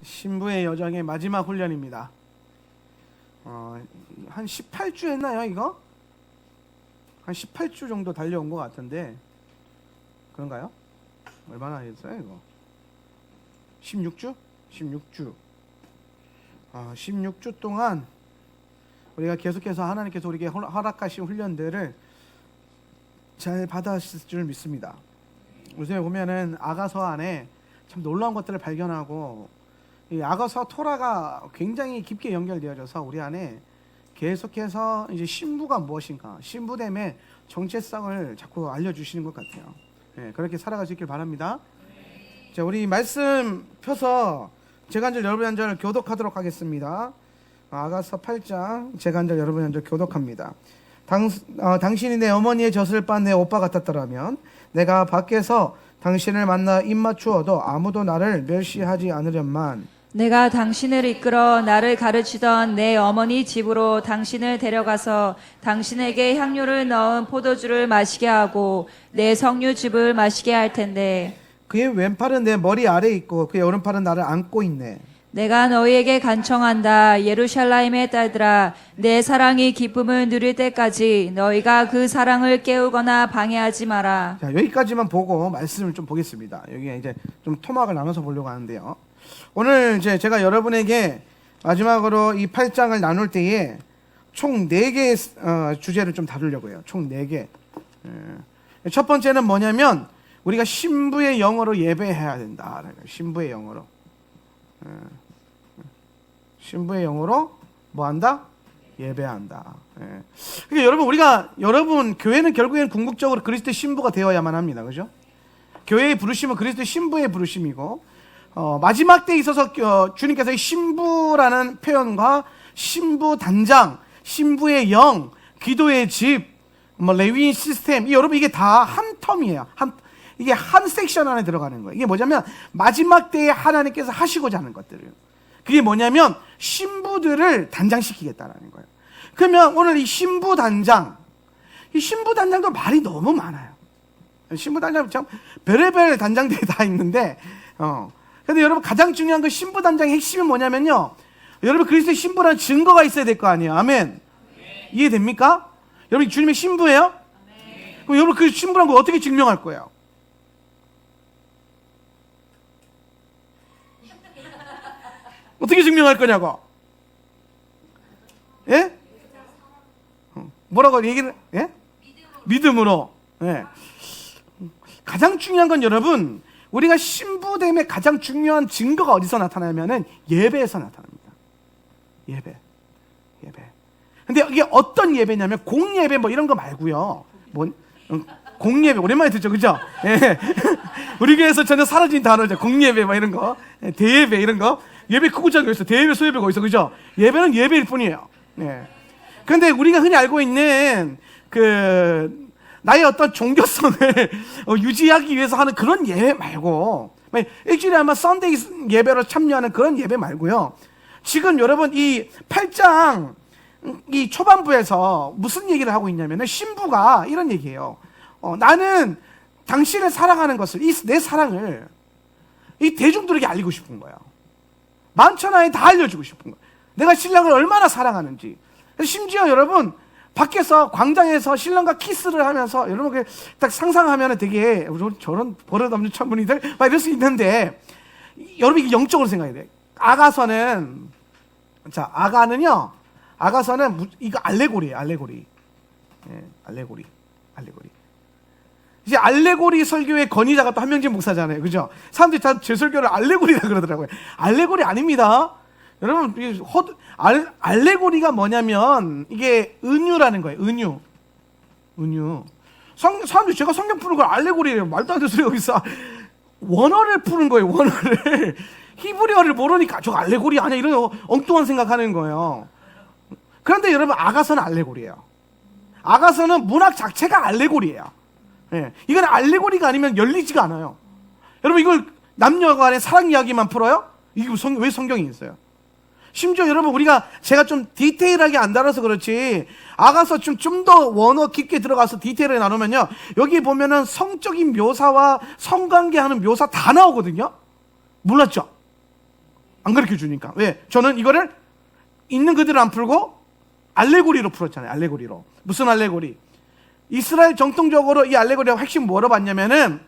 신부의 여정의 마지막 훈련입니다. 한 18주 했나요 이거? 한 18주 정도 달려온 것 같은데 그런가요? 얼마나 했어요 이거? 16주? 16주 16주 동안 우리가 계속해서 하나님께서 우리에게 허락하신 훈련들을 잘 받았을 줄 믿습니다. 요새 보면은 아가서 안에 참 놀라운 것들을 발견하고 이 아가서 토라가 굉장히 깊게 연결되어져서 우리 안에 계속해서 이제 신부가 무엇인가, 신부됨의 정체성을 자꾸 알려주시는 것 같아요. 네, 그렇게 살아갈 수 있길 바랍니다. 자, 우리 말씀 펴서 제가 한 절 여러분의 한 절 교독하도록 하겠습니다. 아가서 8장 제가 한 절 여러분의 한 절 교독합니다. 당신이 내 어머니의 젖을 빤 내 오빠 같았더라면 내가 밖에서 당신을 만나 입 맞추어도 아무도 나를 멸시하지 않으련만 내가 당신을 이끌어 나를 가르치던 내 어머니 집으로 당신을 데려가서 당신에게 향료를 넣은 포도주를 마시게 하고 내 석류즙을 마시게 할 텐데 그의 왼팔은 내 머리 아래에 있고 그의 오른팔은 나를 안고 있네. 내가 너희에게 간청한다. 예루살렘의 딸들아, 내 사랑이 기쁨을 누릴 때까지 너희가 그 사랑을 깨우거나 방해하지 마라. 자, 여기까지만 보고 말씀을 좀 보겠습니다. 여기 이제 좀 토막을 나눠서 보려고 하는데요. 오늘 이제 제가 여러분에게 마지막으로 이 8장을 나눌 때에 총 4개의 주제를 좀 다루려고 해요. 총 4개. 첫 번째는 뭐냐면 우리가 신부의 영어로 예배해야 된다. 신부의 영어로. 신부의 영어로 뭐 한다? 예배한다. 그러니까 여러분 교회는 결국에는 궁극적으로 그리스도의 신부가 되어야만 합니다. 그죠? 교회의 부르심은 그리스도의 신부의 부르심이고 마지막 때에 있어서 주님께서 이 신부라는 표현과 신부 단장, 신부의 영, 기도의 집, 레위인 시스템, 여러분 이게 다 한 텀이에요. 이게 한 섹션 안에 들어가는 거예요. 이게 뭐냐면 마지막 때에 하나님께서 하시고자 하는 것들을. 그게 뭐냐면 신부들을 단장시키겠다라는 거예요. 그러면 오늘 이 신부 단장도 말이 너무 많아요. 신부 단장 참 별의별 단장들이 다 있는데 근데 여러분 가장 중요한 그 신부 단장의 핵심은 뭐냐면요. 여러분 그리스도의 신부라는 증거가 있어야 될 거 아니에요. 아멘. 이해됩니까? 여러분 주님의 신부예요? 그럼 여러분 그 신부란 걸 어떻게 증명할 거예요? 어떻게 증명할 거냐고? 예? 뭐라고 얘기를? 예? 믿음으로. 예. 가장 중요한 건 여러분, 우리가 신부됨의 가장 중요한 증거가 어디서 나타나냐면은 예배에서 나타납니다. 예배. 근데 이게 어떤 예배냐면 공예배 뭐 이런 거 말고요. 공예배 오랜만에 듣죠, 그죠? 예. 우리 교회에서 전혀 사라진 단어죠. 공예배 뭐 이런 거, 대예배 이런 거. 예배 크고 작은 거 있어. 대예배, 소예배가 있어, 그죠? 예배는 예배일 뿐이에요. 예. 그런데 우리가 흔히 알고 있는 나의 어떤 종교성을 유지하기 위해서 하는 그런 예배 말고, 일주일에 아마 썬데이 예배로 참여하는 그런 예배 말고요. 지금 여러분 이 8장 이 초반부에서 무슨 얘기를 하고 있냐면은 신부가 이런 얘기예요. 나는 당신을 사랑하는 것을, 내 사랑을 이 대중들에게 알리고 싶은 거예요. 만천하에 다 알려주고 싶은 거예요. 내가 신랑을 얼마나 사랑하는지. 심지어 여러분 밖에서 광장에서 신랑과 키스를 하면서 여러분 딱 상상하면 되게 저런 버릇없는 천문이들 막 이럴 수 있는데 여러분 이게 영적으로 생각해야 돼. 아가서는 이거 알레고리예요. 알레고리. 예, 알레고리. 이제 알레고리 설교의 권위자가 또 한명진 목사잖아요. 그죠? 사람들이 다 제 설교를 알레고리라 그러더라고요. 알레고리 아닙니다. 여러분, 알레고리가 뭐냐면 이게 은유라는 거예요. 은유. 사람들이 제가 성경 푸는 걸 알레고리래요. 말도 안 되는 소리 여기서. 원어를 푸는 거예요. 원어를. 히브리어를 모르니까 저 알레고리 아니야 이런 엉뚱한 생각하는 거예요. 그런데 여러분 아가서는 알레고리예요. 아가서는 문학 자체가 알레고리예요. 예, 이건 알레고리가 아니면 열리지가 않아요. 여러분 이걸 남녀 간의 사랑 이야기만 풀어요? 이게 왜 성경이 있어요? 심지어 여러분 제가 좀 디테일하게 안 다뤄서 그렇지 아가서 좀 더 원어 깊게 들어가서 디테일을 나누면요 여기 보면은 성적인 묘사와 성관계하는 묘사 다 나오거든요. 몰랐죠? 안 가르쳐 주니까. 왜? 저는 이거를 있는 그대로 안 풀고 알레고리로 풀었잖아요. 알레고리로. 무슨 알레고리? 이스라엘 정통적으로 이 알레고리의 핵심 뭐로 봤냐면은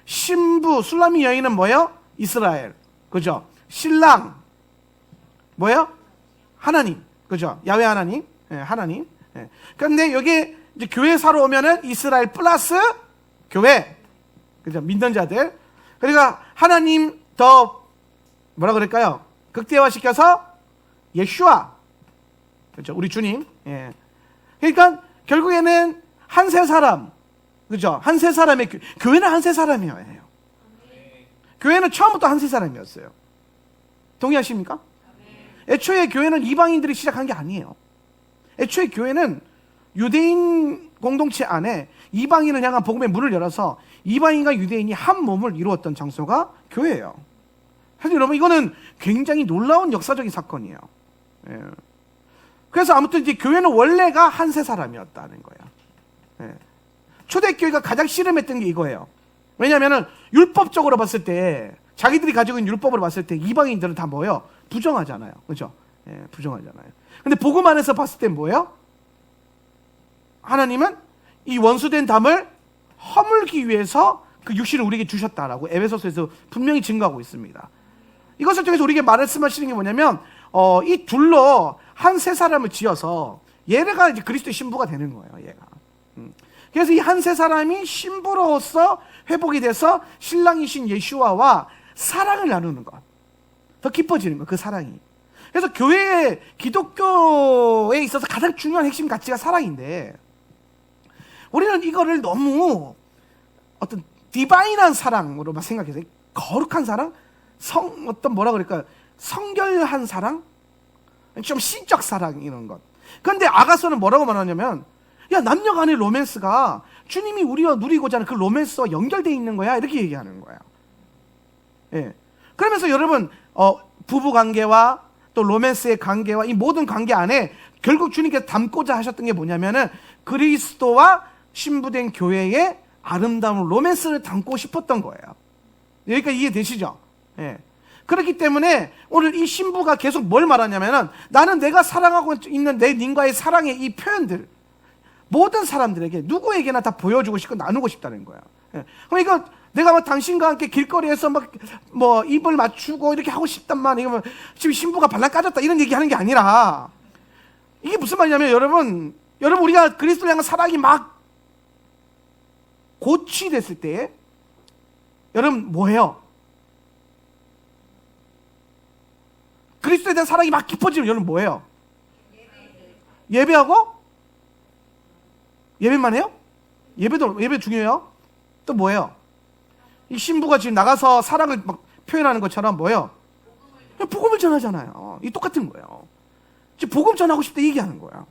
신부 술라미 여인은 뭐예요? 이스라엘. 그죠? 신랑 뭐예요? 하나님. 그죠? 야훼 하나님. 예, 하나님. 예. 그런데 여기 이제 교회 사러 오면은 이스라엘 플러스 교회. 그죠? 믿는 자들. 그러니까 하나님 더 뭐라 그럴까요? 극대화시켜서 예슈아. 그죠? 우리 주님. 예. 그러니까 결국에는 한 세 사람. 그죠? 한 세 사람의 교회는 한 세 사람이에요. 교회는 처음부터 한 세 사람이었어요. 동의하십니까? 애초에 교회는 이방인들이 시작한 게 아니에요. 애초에 교회는 유대인 공동체 안에 이방인을 향한 복음의 문을 열어서 이방인과 유대인이 한 몸을 이루었던 장소가 교회예요. 사실 여러분 이거는 굉장히 놀라운 역사적인 사건이에요. 예. 그래서 아무튼 이제 교회는 원래가 한 세 사람이었다는 거예요. 예. 초대교회가 가장 씨름했던 게 이거예요. 왜냐하면 율법적으로 봤을 때 자기들이 가지고 있는 율법으로 봤을 때 이방인들은 다 뭐예요? 부정하잖아요. 그렇죠? 예, 부정하잖아요. 근데 복음 안에서 봤을 때 뭐예요? 하나님은 이 원수된 담을 허물기 위해서 그 육신을 우리에게 주셨다라고 에베소서에서 분명히 증거하고 있습니다. 이것을 통해서 우리에게 말씀하시는 게 뭐냐면 이 둘로 한 세 사람을 지어서 얘가 이제 그리스도의 신부가 되는 거예요. 얘가. 그래서 이 한 세 사람이 신부로서 회복이 돼서 신랑이신 예슈아와 사랑을 나누는 것. 더 깊어지는 것, 그 사랑이. 그래서 교회, 기독교에 있어서 가장 중요한 핵심 가치가 사랑인데 우리는 이거를 너무 어떤 디바인한 사랑으로만 생각해서 거룩한 사랑? 어떤 뭐라 그럴까요? 성결한 사랑? 좀 시적 사랑 이런 것. 그런데 아가서는 뭐라고 말하냐면 야 남녀 간의 로맨스가 주님이 우리와 누리고자 하는 그 로맨스와 연결되어 있는 거야 이렇게 얘기하는 거예요. 예. 그러면서 여러분 부부 관계와 또 로맨스의 관계와 이 모든 관계 안에 결국 주님께서 담고자 하셨던 게 뭐냐면은 그리스도와 신부된 교회의 아름다운 로맨스를 담고 싶었던 거예요. 여기까지 이해되시죠? 예. 그렇기 때문에 오늘 이 신부가 계속 뭘 말하냐면은 나는 내가 사랑하고 있는 내 님과의 사랑의 이 표현들 모든 사람들에게 누구에게나 다 보여주고 싶고 나누고 싶다는 거야. 예. 그러니까 내가 막 당신과 함께 길거리에서 막 뭐 입을 맞추고 이렇게 하고 싶단만 이거 뭐 지금 신부가 발랑 까졌다 이런 얘기하는 게 아니라 이게 무슨 말이냐면 여러분 우리가 그리스도를 향한 사랑이 막 고취됐을 때 여러분 뭐해요? 그리스도에 대한 사랑이 막 깊어지면 여러분 뭐해요? 예배하고? 예배만 해요? 예배 중요해요? 또 뭐예요? 이 신부가 지금 나가서 사랑을 막 표현하는 것처럼 뭐예요? 복음을 전하잖아요. 이 똑같은 거예요. 지금 복음 전하고 싶다 얘기하는 거야.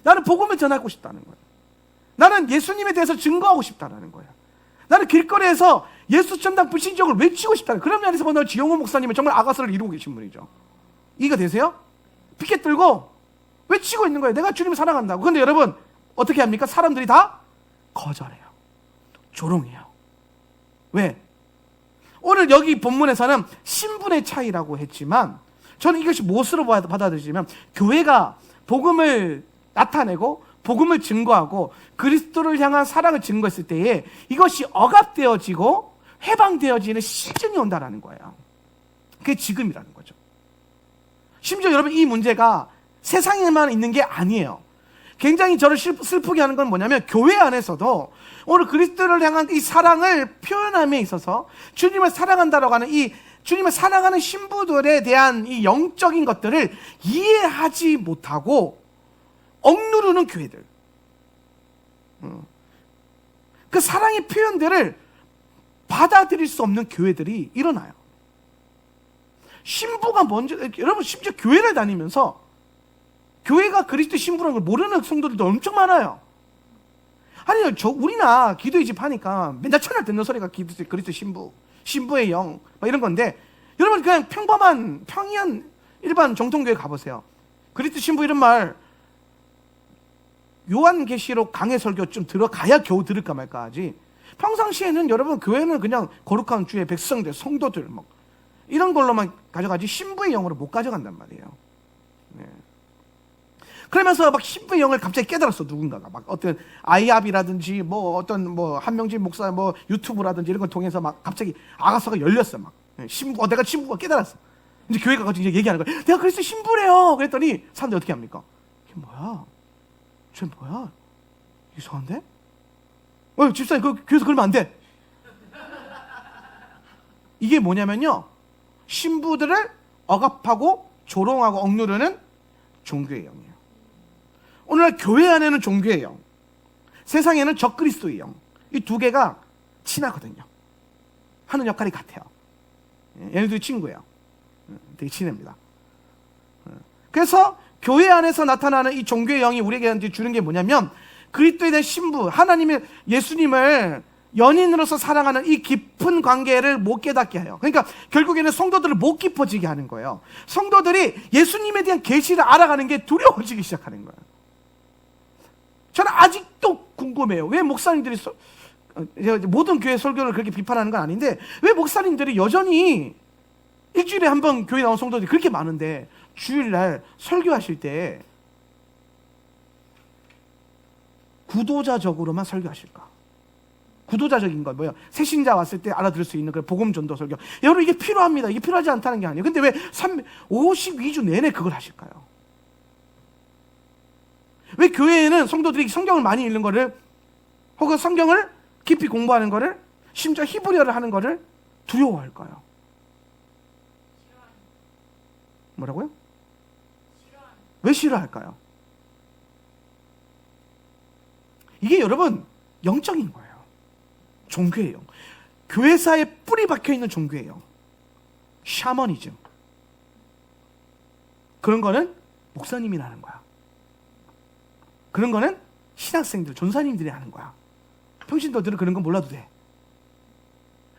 나는 복음을 전하고 싶다는 거야. 나는 예수님에 대해서 증거하고 싶다는 거야. 나는 길거리에서 예수 천당 불신적을 외치고 싶다는 거야. 그런 면에서 보면 지영호 목사님은 정말 아가서를 이루고 계신 분이죠. 이해가 되세요? 피켓 들고 외치고 있는 거예요. 내가 주님을 사랑한다고. 근데 여러분 어떻게 합니까? 사람들이 다 거절해요. 조롱해요. 왜? 오늘 여기 본문에서는 신분의 차이라고 했지만 저는 이것이 무엇으로 받아들이냐면 교회가 복음을 나타내고 복음을 증거하고 그리스도를 향한 사랑을 증거했을 때에 이것이 억압되어지고 해방되어지는 시즌이 온다라는 거예요. 그게 지금이라는 거죠. 심지어 여러분 이 문제가 세상에만 있는 게 아니에요. 굉장히 저를 슬프게 하는 건 뭐냐면 교회 안에서도 오늘 그리스도를 향한 이 사랑을 표현함에 있어서 주님을 사랑한다라고 하는 이 주님을 사랑하는 신부들에 대한 이 영적인 것들을 이해하지 못하고 억누르는 교회들. 그 사랑의 표현들을 받아들일 수 없는 교회들이 일어나요. 신부가 먼저, 여러분 심지어 교회를 다니면서 교회가 그리스도 신부라는 걸 모르는 성도들도 엄청 많아요. 아니, 우리나 기도의 집 하니까 맨날 천을 듣는 소리가 그리스도 신부의 영, 막 이런 건데, 여러분 그냥 평범한, 일반 정통교회 가보세요. 그리스도 신부 이런 말, 요한계시록 강해 설교 좀 들어가야 겨우 들을까 말까 하지. 평상시에는 여러분 교회는 그냥 거룩한 주의 백성들, 성도들, 막 이런 걸로만 가져가지 신부의 영으로 못 가져간단 말이에요. 네. 그러면서 막 신부의 영을 갑자기 깨달았어. 누군가가 막 어떤 아이압이라든지 뭐 어떤 뭐 한명진 목사 뭐 유튜브라든지 이런 걸 통해서 막 갑자기 아가서가 열렸어. 막 신부, 내가 신부가 깨달았어. 이제 교회 가가지고 이제 얘기하는 거야. 내가 그래서 신부래요. 그랬더니 사람들이 어떻게 합니까? 이게 뭐야? 쟤 뭐야? 이상한데? 집사님 그 교회에서 그러면 안 돼. 이게 뭐냐면요, 신부들을 억압하고 조롱하고 억누르는 종교의 영이에요. 오늘날 교회 안에는 종교의 영, 세상에는 적그리스도의 영, 이 두 개가 친하거든요. 하는 역할이 같아요. 얘네들이 친구예요. 되게 친합니다. 그래서 교회 안에서 나타나는 이 종교의 영이 우리에게 주는 게 뭐냐면, 그리스도에 대한 신부, 하나님의 예수님을 연인으로서 사랑하는 이 깊은 관계를 못 깨닫게 해요. 그러니까 결국에는 성도들을 못 깊어지게 하는 거예요. 성도들이 예수님에 대한 계시를 알아가는 게 두려워지기 시작하는 거예요. 저는 아직도 궁금해요. 왜 목사님들이 모든 교회 설교를 그렇게 비판하는 건 아닌데, 왜 목사님들이 여전히 일주일에 한 번 교회 나온 성도들이 그렇게 많은데 주일날 설교하실 때 구도자적으로만 설교하실까? 구도자적인 건 뭐예요? 새신자 왔을 때 알아들을 수 있는 그 복음 전도 설교. 여러분, 이게 필요합니다. 이게 필요하지 않다는 게 아니에요. 근데 왜 52주 내내 그걸 하실까요? 왜 교회에는 성도들이 성경을 많이 읽는 거를, 혹은 성경을 깊이 공부하는 거를, 심지어 히브리어를 하는 거를 두려워할까요? 뭐라고요? 왜 싫어할까요? 이게 여러분 영적인 거예요. 종교의 영. 교회사에 뿌리 박혀있는 종교의 영. 샤머니즘. 그런 거는 목사님이 하는 거야. 그런 거는 신학생들, 전사님들이 하는 거야. 평신도들은 그런 거 몰라도 돼.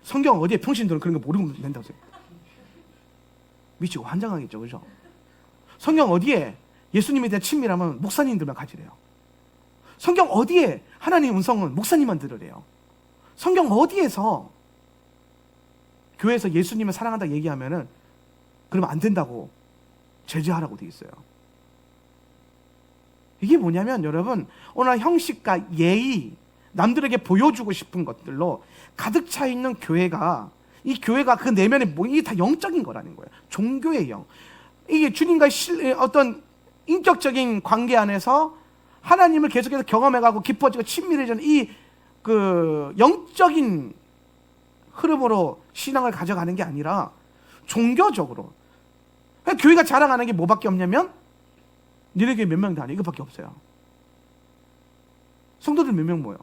성경 어디에 평신도는 그런 거 모르면 된다고 해요. 미치고 환장하겠죠, 그죠? 성경 어디에 예수님에 대한 친밀함은 목사님들만 가지래요. 성경 어디에 하나님의 음성은 목사님만 들으래요. 성경 어디에서 교회에서 예수님을 사랑한다 얘기하면은 그러면 안 된다고 제재하라고 돼 있어요. 이게 뭐냐면 여러분, 오늘 형식과 예의, 남들에게 보여주고 싶은 것들로 가득 차 있는 교회가, 이 교회가 그 내면에 이게 다 영적인 거라는 거예요. 종교의 영. 이게 주님과의 어떤 인격적인 관계 안에서 하나님을 계속해서 경험해가고 깊어지고 친밀해지는 이 그 영적인 흐름으로 신앙을 가져가는 게 아니라 종교적으로. 그러니까 교회가 자랑하는 게 뭐밖에 없냐면, 니네 교회 몇 명 다니? 이것밖에 없어요. 성도들 몇 명 모여?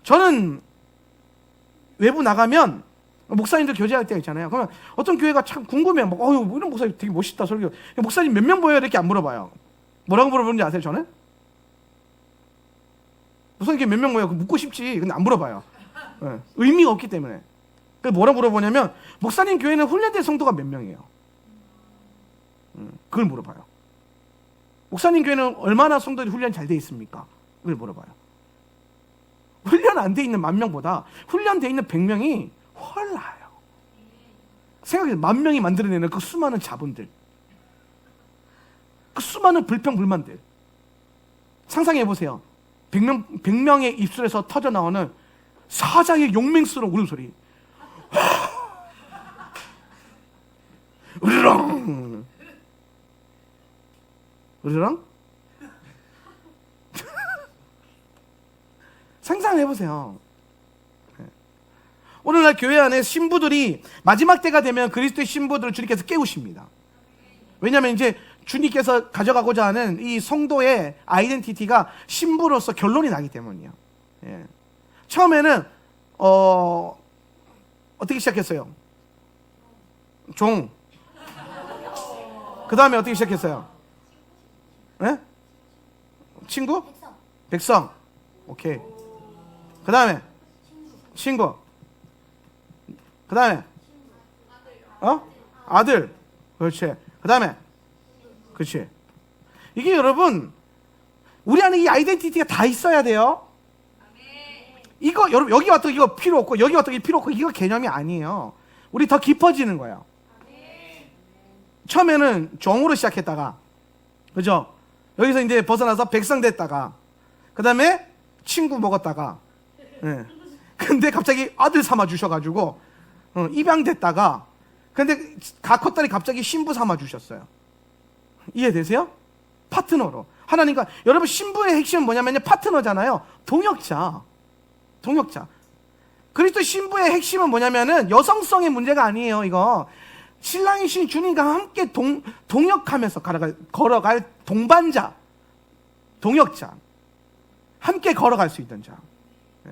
저는 외부 나가면 목사님들 교제할 때가 있잖아요. 그러면 어떤 교회가 참 궁금해요. 막, 이런 목사님 되게 멋있다 설교. 목사님 몇 명 모여요? 이렇게 안 물어봐요. 뭐라고 물어보는지 아세요? 저는? 목사님 몇 명 모여요? 묻고 싶지. 근데 안 물어봐요. 네. 의미가 없기 때문에. 그래서 뭐라고 물어보냐면, 목사님 교회는 훈련된 성도가 몇 명이에요? 그걸 물어봐요. 목사님 교회는 얼마나 성도들이 훈련이 잘 돼 있습니까? 그걸 물어봐요. 훈련 안 돼 있는 10,000명보다 훈련돼 있는 100명이 훨 나아요. 생각해, 10,000명이 만들어내는 그 수많은 자본들, 그 수많은 불평불만들. 상상해 보세요. 100명의 입술에서 터져 나오는 사자의 용맹스러운 울음소리. 으르렁 으르렁. 상상해 보세요. 오늘날 교회 안에 신부들이 마지막 때가 되면 그리스도의 신부들을 주님께서 깨우십니다. 왜냐하면 이제 주님께서 가져가고자 하는 이 성도의 아이덴티티가 신부로서 결론이 나기 때문이에요. 예. 처음에는 어떻게 시작했어요? 종. 그 다음에 어떻게 시작했어요? 예? 친구? 백성. 오케이. 그 다음에 친구. 그 다음에 아들. 그렇지. 그 다음에 그렇지. 이게 여러분, 우리 안에 이 아이덴티티가 다 있어야 돼요. 이거 여러분, 여기 왔다 이거 필요 없고, 여기 왔다 이거 필요 없고, 이거 개념이 아니에요. 우리 더 깊어지는 거예요. 처음에는 종으로 시작했다가, 그죠? 여기서 이제 벗어나서 백성 됐다가, 그 다음에 친구 먹었다가, 예. 근데 갑자기 아들 삼아 주셔가지고, 입양 됐다가, 근데 가 컸더니 갑자기 신부 삼아 주셨어요. 이해되세요? 파트너로. 하나님과, 여러분, 신부의 핵심은 뭐냐면요, 파트너잖아요. 동역자. 그리스도 신부의 핵심은 뭐냐면은 여성성의 문제가 아니에요, 이거. 신랑이신 주님과 함께 동역하면서 걸어갈 동반자, 동역자. 함께 걸어갈 수 있던 자. 예.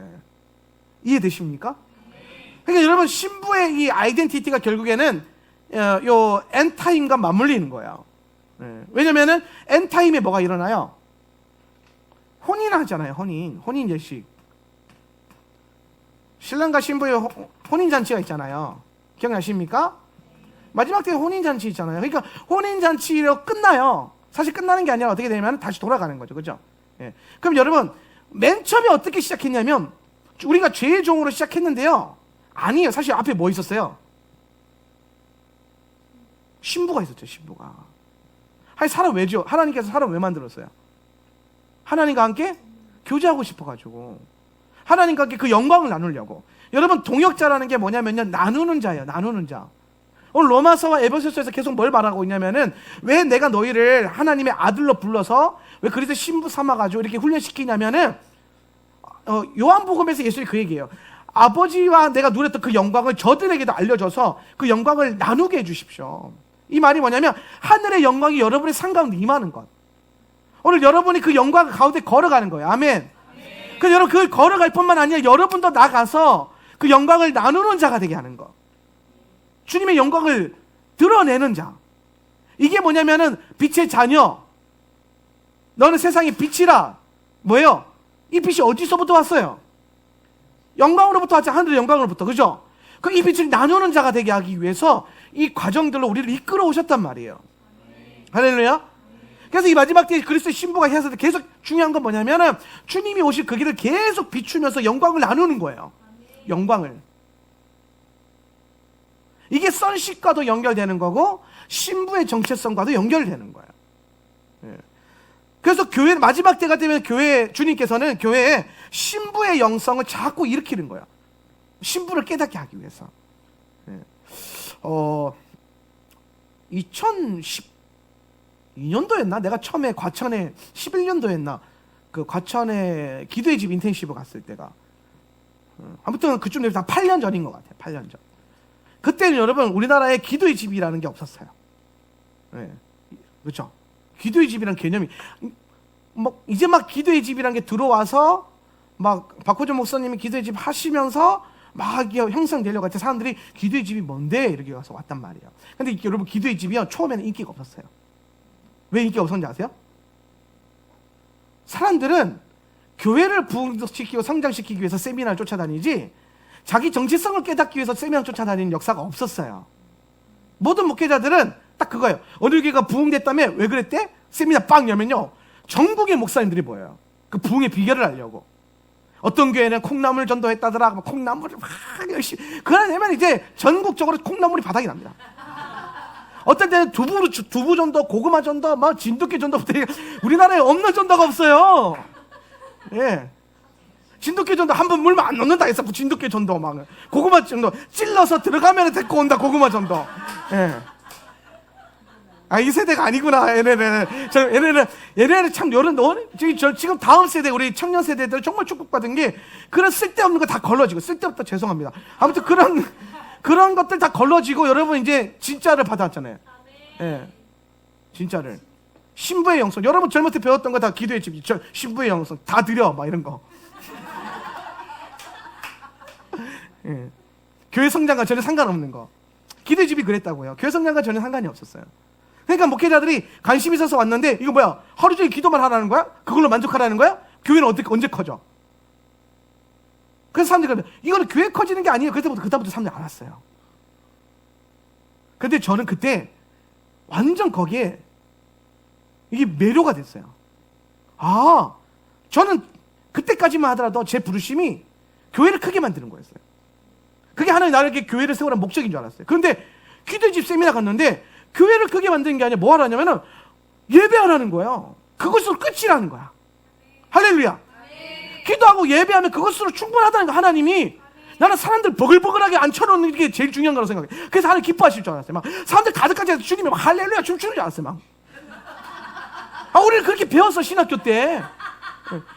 이해되십니까? 그러니까 여러분, 신부의 이 아이덴티티가 결국에는 요 엔타임과 맞물리는 거예요. 예. 왜냐면은 엔타임에 뭐가 일어나요? 혼인하잖아요. 혼인 예식. 신랑과 신부의 혼인잔치가 있잖아요. 기억나십니까? 마지막 때 혼인잔치 있잖아요. 그러니까 혼인잔치로 끝나요. 사실 끝나는 게 아니라 어떻게 되냐면 다시 돌아가는 거죠. 그죠? 예. 그럼 여러분, 맨 처음에 어떻게 시작했냐면, 우리가 죄의 종으로 시작했는데요. 아니에요. 사실 앞에 뭐 있었어요? 신부가 있었죠. 신부가. 사람 왜죠? 하나님께서 사람 왜 만들었어요? 하나님과 함께 교제하고 싶어가지고, 하나님과 함께 그 영광을 나누려고. 여러분, 동역자라는 게 뭐냐면요, 나누는 자예요. 나누는 자. 오늘 로마서와 에베소서에서 계속 뭘 말하고 있냐면은, 왜 내가 너희를 하나님의 아들로 불러서 왜 그리스도 신부 삼아가지고 이렇게 훈련시키냐면은, 요한복음에서 예수님이 그 얘기예요. 아버지와 내가 누렸던 그 영광을 저들에게도 알려줘서 그 영광을 나누게 해주십시오. 이 말이 뭐냐면, 하늘의 영광이 여러분의 삶 가운데 임하는 것. 오늘 여러분이 그 영광 가운데 걸어가는 거예요. 아멘. 그 여러분, 그걸 걸어갈 뿐만 아니라 여러분도 나가서 그 영광을 나누는 자가 되게 하는 거. 주님의 영광을 드러내는 자. 이게 뭐냐면은, 빛의 자녀, 너는 세상의 빛이라. 뭐예요? 이 빛이 어디서부터 왔어요? 영광으로부터 왔죠. 하늘의 영광으로부터. 그죠? 그 이 빛을 나누는 자가 되게 하기 위해서 이 과정들로 우리를 이끌어 오셨단 말이에요. 할렐루야. 그래서 이 마지막 때에 그리스도의 신부가 해서 계속 중요한 건 뭐냐면은, 주님이 오실 그 길을 계속 비추면서 영광을 나누는 거예요. 영광을. 이게 선식과도 연결되는 거고, 신부의 정체성과도 연결되는 거예요. 예. 그래서 교회, 마지막 때가 되면 주님께서는 교회에 신부의 영성을 자꾸 일으키는 거예요. 신부를 깨닫게 하기 위해서. 예. 2012년도였나? 내가 처음에 과천에 11년도였나? 그 과천에 기도의 집 인텐시브 갔을 때가. 아무튼 그쯤 되면 다 8년 전인 것 같아요. 8년 전. 그때는 여러분, 우리나라에 기도의 집이라는 게 없었어요. 네. 그렇죠? 기도의 집이라는 개념이 이제 막 기도의 집이라는 게 들어와서 막 박호준 목사님이 기도의 집 하시면서 막 형성되려고 할 때 사람들이 기도의 집이 뭔데 이렇게 와서 왔단 말이에요. 근데 여러분, 기도의 집이요, 처음에는 인기가 없었어요. 왜 인기가 없었는지 아세요? 사람들은 교회를 부흥시키고 성장시키기 위해서 세미나를 쫓아다니지, 자기 정체성을 깨닫기 위해서 세미나 쫓아다니는 역사가 없었어요. 모든 목회자들은 딱 그거예요. 어느 교회가 부흥됐다며 왜 그랬대? 세미나 빵 열면요, 전국의 목사님들이 모여요. 그 부흥의 비결을 알려고. 어떤 교회는 콩나물 전도했다더라. 콩나물을 막 열심히. 그러면 이제 전국적으로 콩나물이 바닥이 납니다. 어떤 때는 두부 전도, 고구마 전도, 막 진돗개 전도부터. 우리나라에 없는 전도가 없어요. 예. 진돗개 전도 한 번 물면 안 넣는다 해서 진돗개 전도, 막 고구마 전도 찔러서 들어가면 데리고 온다, 고구마 전도. 예. 이 세대가 아니구나. 얘네는 참 지금 다음 세대, 우리 청년 세대들 정말 축복받은 게, 그런 쓸데없는 거 다 걸러지고, 쓸데없다 죄송합니다. 아무튼 그런 것들 다 걸러지고, 여러분 이제 진짜를 받았잖아요. 예. 진짜를. 신부의 영성. 여러분 젊을 때 배웠던 거 다 기도의 집, 신부의 영성 다 드려, 막 이런 거. 예. 교회 성장과 전혀 상관없는 거. 기도의 집이 그랬다고요. 교회 성장과 전혀 상관이 없었어요. 그러니까 목회자들이 관심 있어서 왔는데, 이거 뭐야? 하루 종일 기도만 하라는 거야? 그걸로 만족하라는 거야? 교회는 언제 커져? 그래서 사람들이 그러면, 이거는 교회 커지는 게 아니에요. 그때부터 사람들이 알았어요. 근데 저는 그때 완전 거기에 이게 매료가 됐어요. 저는 그때까지만 하더라도 제 부르심이 교회를 크게 만드는 거였어요. 그게 하나님 나에게 교회를 세우라는 목적인 줄 알았어요. 그런데 기도집 세미나 갔는데 교회를 크게 만드는 게 아니라 뭐 하라냐면은 예배하라는 거예요. 그것으로 끝이라는 거야. 할렐루야. 기도하고 예배하면 그것으로 충분하다는 거. 하나님이 나는 사람들 버글버글하게 앉혀놓는 게 제일 중요한 거라고 생각해. 그래서 하나님 기뻐하실 줄 알았어요. 막 사람들 가득하지 해서 주님이 막 할렐루야 춤추는 줄 알았어요. 막. 우리는 그렇게 배웠어, 신학교 때.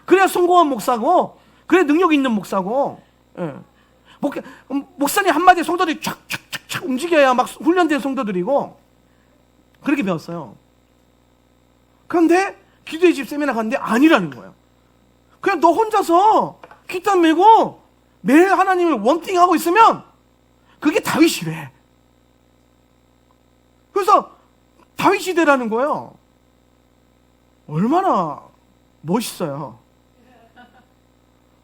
그래야 성공한 목사고, 그래야 능력 있는 목사고. 예. 목사님 한마디에 성도들이 촥촥촥촥 움직여야 막 훈련된 성도들이고, 그렇게 배웠어요. 그런데 기도의 집 세미나 갔는데 아니라는 거예요. 그냥 너 혼자서 기타 메고 매일 하나님을 원띵하고 있으면 그게 다윗이래. 그래서 다윗이 되라는 거예요. 얼마나 멋있어요.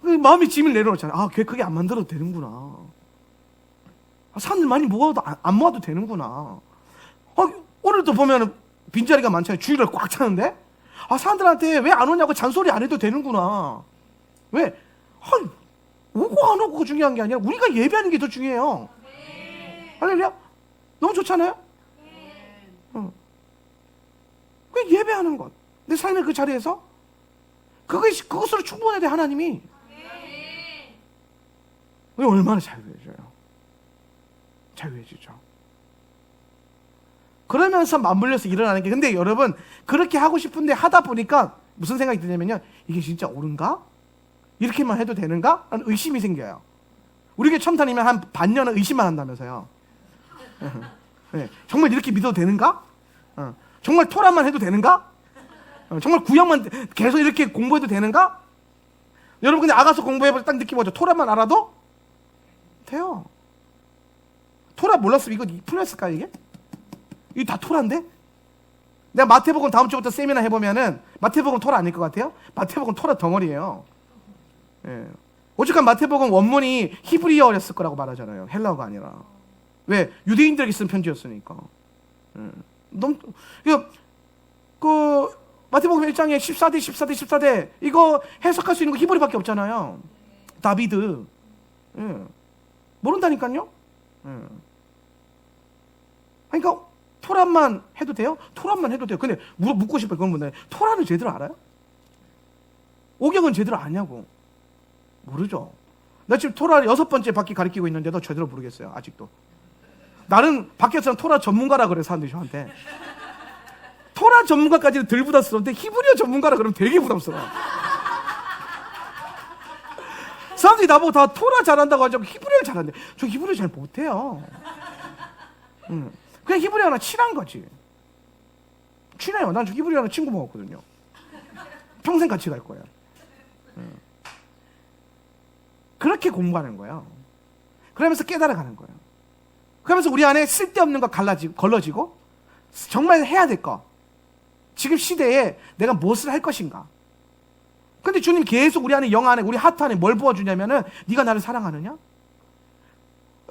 마음이 짐을 내려놓잖아요. 그게 안 만들어도 되는구나. 사람들 많이 모아도 안 모아도 되는구나. 오늘도 보면 빈자리가 많잖아요. 주일을 꽉 차는데 사람들한테 왜 안 오냐고 잔소리 안 해도 되는구나. 왜? 오고 안 오고가 중요한 게 아니라 우리가 예배하는 게 더 중요해요. 할렐루야? 너무 좋잖아요? 그 예배하는 것. 내 삶의 그 자리에서 그것으로 충분해야 돼. 하나님이. 얼마나 자유해져요. 자유해지죠. 그러면서 맞물려서 일어나는 게, 근데 여러분 그렇게 하고 싶은데 하다 보니까 무슨 생각이 드냐면요, 이게 진짜 옳은가? 이렇게만 해도 되는가? 하는 의심이 생겨요. 우리 교회 처음 다니면 한 반년은 의심만 한다면서요. 네. 정말 이렇게 믿어도 되는가? 정말 토라만 해도 되는가? 정말 구약만 계속 이렇게 공부해도 되는가? 여러분 근데 아가서 공부해보자 딱 느끼보죠. 토라만 알아도 돼요. 토라 몰랐으면 이거 풀렸을까 이게? 이게 다 토라인데? 내가 마태복음 다음 주부터 세미나 해보면은 마태복음 토라 아닐 것 같아요? 마태복음 토라 덩어리예요. 예. 오죽한 마태복음 원문이 히브리어였을 거라고 말하잖아요. 헬라어가 아니라. 왜? 유대인들에게 쓴 편지였으니까. 너무 마태복음 1장에 14대 이거 해석할 수 있는 거 히브리밖에 없잖아요. 다비드. 예. 모른다니까요. 예. 그러니까 토라만 해도 돼요? 토라만 해도 돼요. 근데 묻고 싶어요. 그런 분들 토라는 제대로 알아요? 오경은 제대로 아냐고. 모르죠. 나 지금 토라 6번째 바퀴 가르치고 있는데도 제대로 모르겠어요. 아직도. 나는 밖에서는 토라 전문가라 그래 사람들이 저한테. 토라 전문가까지는 덜 부담스러운데 히브리어 전문가라 그러면 되게 부담스러워. 사람들이 나보고 다 토라 잘한다고 하죠. 히브리어를 잘하는데 저 히브리어 잘 못해요. 그냥 히브리어랑 친한 거지. 친해요. 난 저 히브리어랑 친구 먹었거든요. 평생 같이 갈 거예요. 그렇게 공부하는 거예요. 그러면서 깨달아가는 거예요. 그러면서 우리 안에 쓸데없는 거 걸러지고 정말 해야 될 거, 지금 시대에 내가 무엇을 할 것인가. 근데 주님 계속 우리 안에 영 안에 우리 하트 안에 뭘 부어주냐면은 네가 나를 사랑하느냐?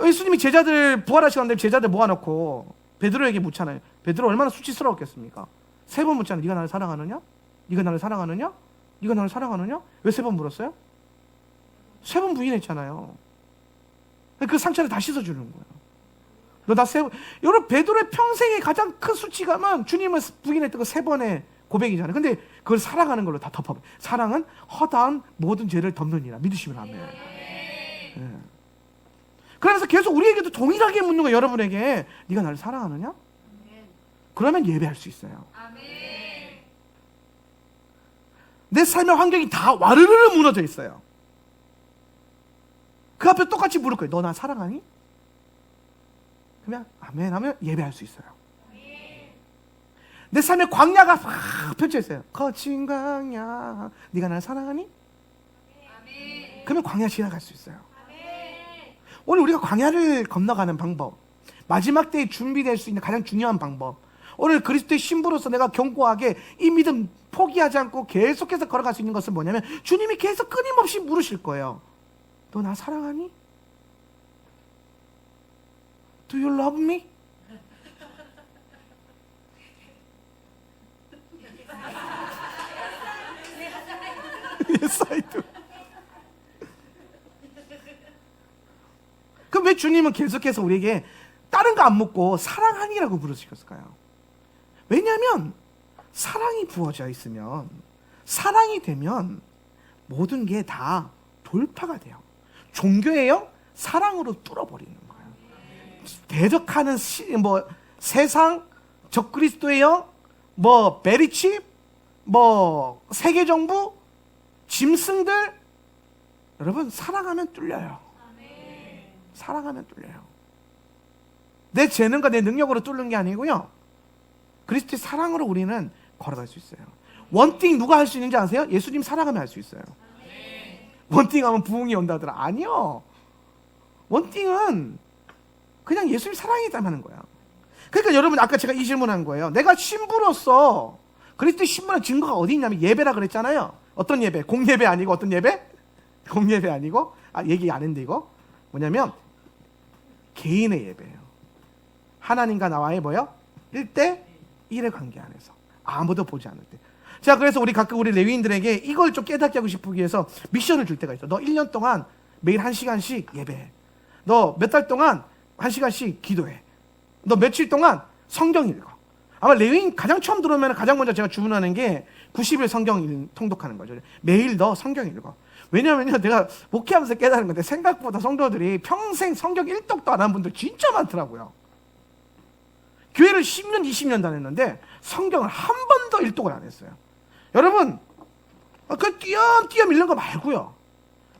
예수님이 제자들 부활하시는데 제자들 모아놓고 베드로에게 묻잖아요. 베드로 얼마나 수치스러웠겠습니까? 3번 묻잖아요. 네가 나를 사랑하느냐? 네가 나를 사랑하느냐? 네가 나를 사랑하느냐? 왜 3번 물었어요? 3번 부인했잖아요. 그 상처를 다 씻어주는 거예요. 여러분 베드로의 평생의 가장 큰 수치감은 주님을 부인했던 그 3번의 고백이잖아요. 근데 그걸 사랑하는 걸로 다 덮어버려요. 사랑은 허다한 모든 죄를 덮느니라. 믿으시면 아멘. 네. 그러면서 계속 우리에게도 동일하게 묻는 거예요. 여러분에게 네가 나를 사랑하느냐? 그러면 예배할 수 있어요. 내 삶의 환경이 다 와르르르 무너져 있어요. 그 앞에 똑같이 물을 거예요. 너 나 사랑하니? 그러면 아멘 하면 예배할 수 있어요. 내 삶의 광야가 막 펼쳐 있어요. 거친 광야, 네가 나를 사랑하니? 그러면 광야 지나갈 수 있어요. 오늘 우리가 광야를 건너가는 방법, 마지막 때에 준비될 수 있는 가장 중요한 방법, 오늘 그리스도의 신부로서 내가 견고하게 이 믿음 포기하지 않고 계속해서 걸어갈 수 있는 것은 뭐냐면 주님이 계속 끊임없이 물으실 거예요. 너 나 사랑하니? Do you love me? Yes, I do. 그럼 왜 주님은 계속해서 우리에게 다른 거 안 묻고 사랑하니라고 부르셨을까요? 왜냐하면 사랑이 부어져 있으면, 사랑이 되면 모든 게 다 돌파가 돼요. 종교예요? 사랑으로 뚫어버리는 거예요. 대적하는 세상, 적그리스도예요? 베리칩? 세계정부? 짐승들? 여러분, 사랑하면 뚫려요. 사랑하면 뚫려요. 내 재능과 내 능력으로 뚫는 게 아니고요, 그리스도의 사랑으로 우리는 걸어갈 수 있어요. 원띵 누가 할 수 있는지 아세요? 예수님 사랑하면 할 수 있어요. 원띵하면 부흥이 온다더라. 아니요. 원띵은 그냥 예수님 사랑이다 하는 거야. 그러니까 여러분, 아까 제가 이 질문한 거예요. 내가 신부로서 그리스도의 신부의 증거가 어디 있냐면 예배라 그랬잖아요. 어떤 예배? 공예배 아니고 어떤 예배? 공예배 아니고, 얘기 안 했는데 이거 뭐냐면 개인의 예배예요. 하나님과 나와의 뭐요? 1대1의 관계 안에서 아무도 보지 않을 때. 자, 그래서 우리 가끔 우리 레위인들에게 이걸 좀 깨닫게 하고 싶기 위해서 미션을 줄 때가 있어. 너 1년 동안 매일 1시간씩 예배해. 너 몇 달 동안 1시간씩 기도해. 너 며칠 동안 성경 읽어. 아마 레위인 가장 처음 들어오면 가장 먼저 제가 주문하는 게 90일 성경 통독하는 거죠. 매일 너 성경 읽어. 왜냐면요, 내가 목회하면서 깨달은 건데, 생각보다 성도들이 평생 성경 1독도 안 한 분들 진짜 많더라고요. 교회를 10년, 20년 다녔는데 성경을 한 번도 1독을 안 했어요. 여러분, 그 띄엄띄엄 읽는 거 말고요,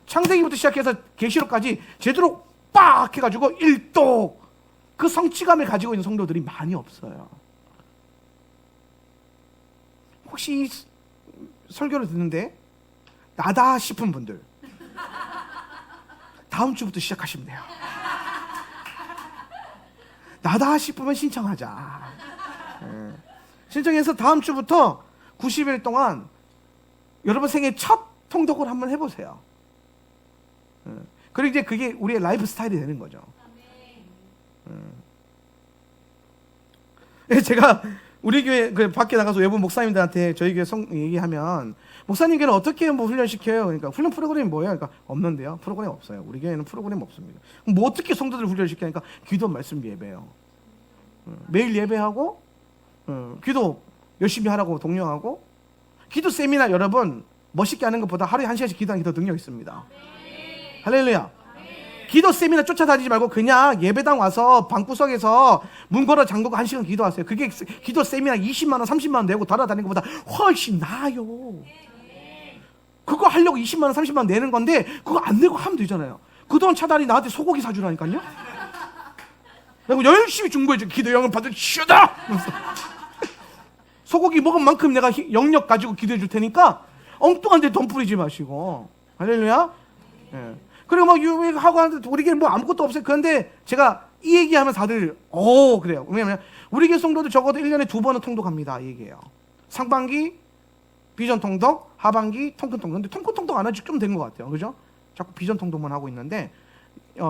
창세기부터 시작해서 계시록까지 제대로 빡 해가지고 1독, 그 성취감을 가지고 있는 성도들이 많이 없어요. 혹시 이 설교를 듣는데 나다 싶은 분들, 다음 주부터 시작하시면 돼요. 나다 싶으면 신청하자. 신청해서 다음 주부터 90일 동안 여러분 생애 첫 통독을 한번 해보세요. 그리고 이제 그게 우리의 라이프 스타일이 되는 거죠. 제가 우리 교회 그 밖에 나가서 외부 목사님들한테 저희 교회 얘기하면, 목사님 교회는 어떻게 훈련시켜요? 그러니까 훈련 프로그램이 뭐예요? 그러니까 없는데요. 프로그램 없어요. 우리 교회는 프로그램 없습니다. 그럼 어떻게 성도들 훈련시키니까 기도, 말씀, 예배요. 매일 예배하고, 기도 열심히 하라고 독려하고, 기도 세미나 여러분 멋있게 하는 것보다 하루에 1시간씩 기도하는 게 더 능력 있습니다. 할렐루야. 기도 세미나 쫓아다니지 말고 그냥 예배당 와서 방구석에서 문 걸어 잠그고 1시간 기도하세요. 그게 기도 세미나 20만 원, 30만 원 내고 돌아다니는 것보다 훨씬 나아요. 그거 하려고 20만 원, 30만 원 내는 건데 그거 안 내고 하면 되잖아요. 그돈 차라리 나한테 소고기 사주라니까요. 내가 열심히 중보해줘. 기도 영을 받을 쉬다. 소고기 먹은 만큼 내가 영역 가지고 기도해 줄 테니까 엉뚱한 데 돈 뿌리지 마시고. 할렐루야. 예. 그리고 막 유행하고 하는데 우리 교회는 뭐 아무것도 없어요. 그런데 제가 이 얘기하면 다들 그래요. 왜냐면 우리 교회 성도들 적어도 1년에 2번은 통독합니다. 이 얘기예요. 상반기 비전 통독, 하반기 통큰 통독. 근데 통큰 통독 안 한 지 좀 된 것 같아요. 그죠? 자꾸 비전 통독만 하고 있는데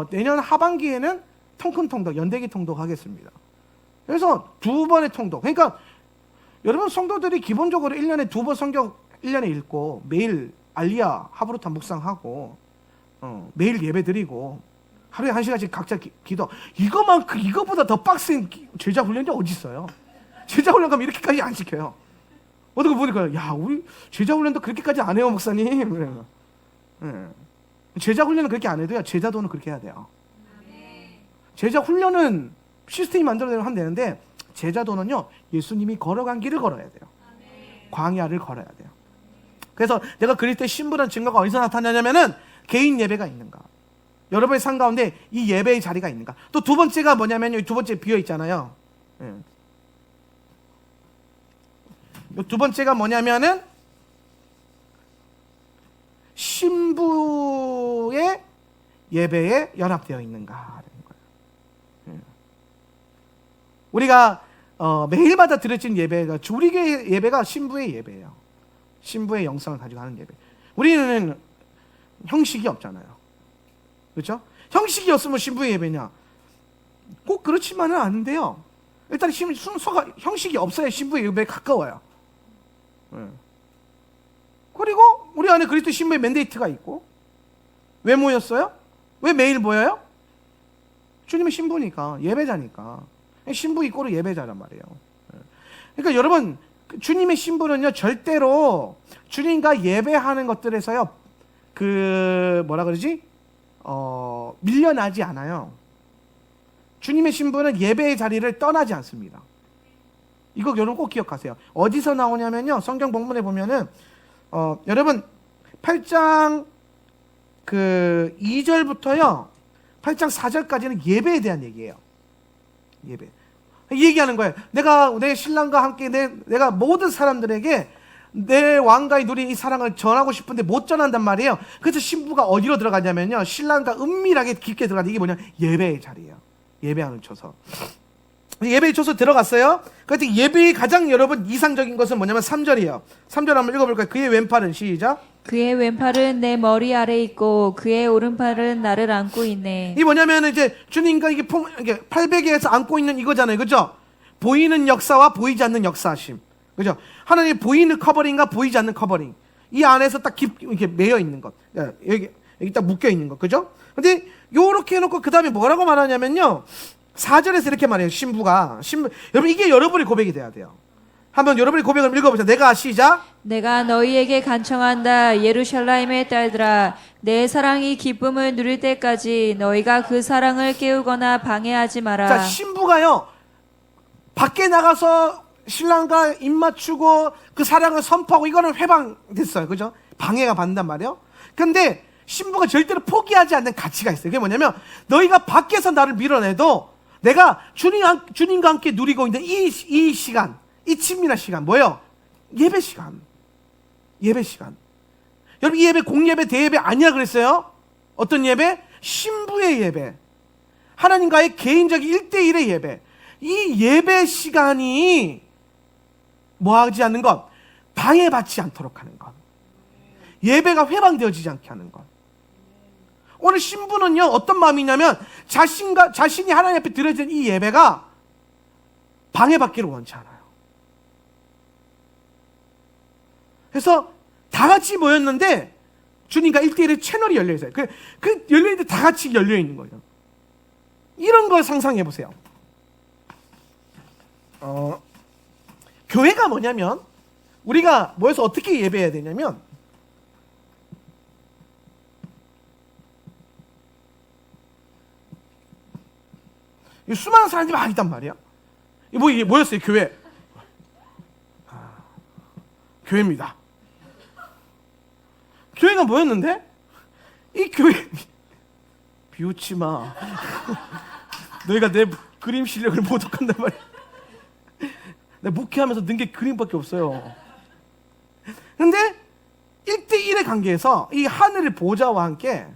내년 하반기에는 통큰 통독, 연대기 통독 하겠습니다. 그래서 2번의 통독. 그러니까 여러분 성도들이 기본적으로 1년에 2번 성경 1년에 읽고 매일 알리야 하브루타 묵상하고 매일 예배 드리고 하루에 1시간씩 각자 기도. 이거보다 더 빡센 제자 훈련이 어디 있어요? 제자 훈련 가면 이렇게까지 안 시켜요. 어떻게 보니까 야, 우리 제자 훈련도 그렇게까지 안 해요, 목사님. 제자 훈련은 그렇게 안 해도요, 제자도는 그렇게 해야 돼요. 제자 훈련은 시스템이 만들어내면 하면 되는데, 제자도는요, 예수님이 걸어간 길을 걸어야 돼요. 광야를 걸어야 돼요. 그래서 내가 그리스도의 신부라는 증거가 어디서 나타나냐면은 개인 예배가 있는가, 여러분의 삶 가운데 이 예배의 자리가 있는가. 또 두 번째가 뭐냐면, 두 번째 비어 있잖아요. 두 번째가 뭐냐면은 신부의 예배에 연합되어 있는가. 우리가 매일마다 드려진 예배가, 우리 교회 예배가 신부의 예배예요. 신부의 영성을 가지고 하는 예배. 우리는 형식이 없잖아요. 그렇죠? 형식이 없으면 신부의 예배냐? 꼭 그렇지만은 않은데요. 일단 순서가, 형식이 없어야 신부의 예배에 가까워요. 그리고 우리 안에 그리스도 신부의 맨데이트가 있고. 왜 모였어요? 왜 매일 모여요? 주님의 신부니까, 예배자니까. 신부 이꼬르 예배자란 말이에요. 그러니까 여러분, 주님의 신부는요, 절대로 주님과 예배하는 것들에서요, 밀려나지 않아요. 주님의 신부는 예배의 자리를 떠나지 않습니다. 이거 여러분 꼭 기억하세요. 어디서 나오냐면요, 성경 본문에 보면은, 여러분, 8장 2절부터요, 8장 4절까지는 예배에 대한 얘기예요. 예배. 얘기하는 거예요. 내가 내 신랑과 함께 내가 모든 사람들에게 내 왕가의 누린 이 사랑을 전하고 싶은데 못 전한단 말이에요. 그래서 신부가 어디로 들어가냐면요, 신랑과 은밀하게 깊게 들어가는, 이게 뭐냐, 예배의 자리예요. 예배하는 초소. 예배의 초소 들어갔어요. 그런데 예배의 가장 여러분 이상적인 것은 뭐냐면 3절이에요. 3절 한번 읽어볼까요? 그의 왼팔은, 시작, 그의 왼팔은 내 머리 아래 있고 그의 오른팔은 나를 안고 있네. 이 뭐냐면 이제 주님과 이게 팔베개에서 안고 있는 이거잖아요. 그죠? 보이는 역사와 보이지 않는 역사심. 그죠? 하나님의 보이는 커버링과 보이지 않는 커버링. 이 안에서 딱 이렇게 매여 있는 것. 여기 딱 묶여 있는 것. 그죠? 근데 요렇게 해놓고 그 다음에 뭐라고 말하냐면요, 4절에서 이렇게 말해요. 신부가. 여러분, 이게 여러분의 고백이 돼야 돼요. 한번 여러분의 고백을 읽어보세요. 내가, 시작, 내가 너희에게 간청한다. 예루살렘의 딸들아, 내 사랑이 기쁨을 누릴 때까지 너희가 그 사랑을 깨우거나 방해하지 마라. 자, 신부가요, 밖에 나가서 신랑과 입 맞추고 그 사랑을 선포하고, 이거는 회방됐어요. 그죠? 방해가 받는단 말이에요. 근데 신부가 절대로 포기하지 않는 가치가 있어요. 그게 뭐냐면, 너희가 밖에서 나를 밀어내도 내가 주님과 함께 누리고 있는 이 시간, 이 친밀한 시간, 뭐예요? 예배 시간. 예배 시간. 여러분, 이 예배 공예배, 대예배 아니야 그랬어요? 어떤 예배? 신부의 예배. 하나님과의 개인적인 1대1의 예배. 이 예배 시간이 뭐하지 않는 것? 방해받지 않도록 하는 것. 예배가 회방되어지지 않게 하는 것. 오늘 신부는요, 어떤 마음이냐면, 자신이 하나님 앞에 드려진 이 예배가 방해받기를 원치 않아요. 그래서 다 같이 모였는데 주님과 1대1의 채널이 열려 있어요. 그 열려 있는데 다 같이 열려 있는 거예요. 이런 걸 상상해 보세요. 교회가 뭐냐면, 우리가 모여서 어떻게 예배해야 되냐면, 수많은 사람들이 막 있단 말이야. 이게 뭐였어요? 교회. 교회입니다. 교회가 뭐였는데? 이 교회, 비웃지 마. 너희가 내 그림 실력을 모독한단 말이야. 내가 목회하면서 는 게 그림밖에 없어요. 근데 1대1의 관계에서 이 하늘의 보좌와 함께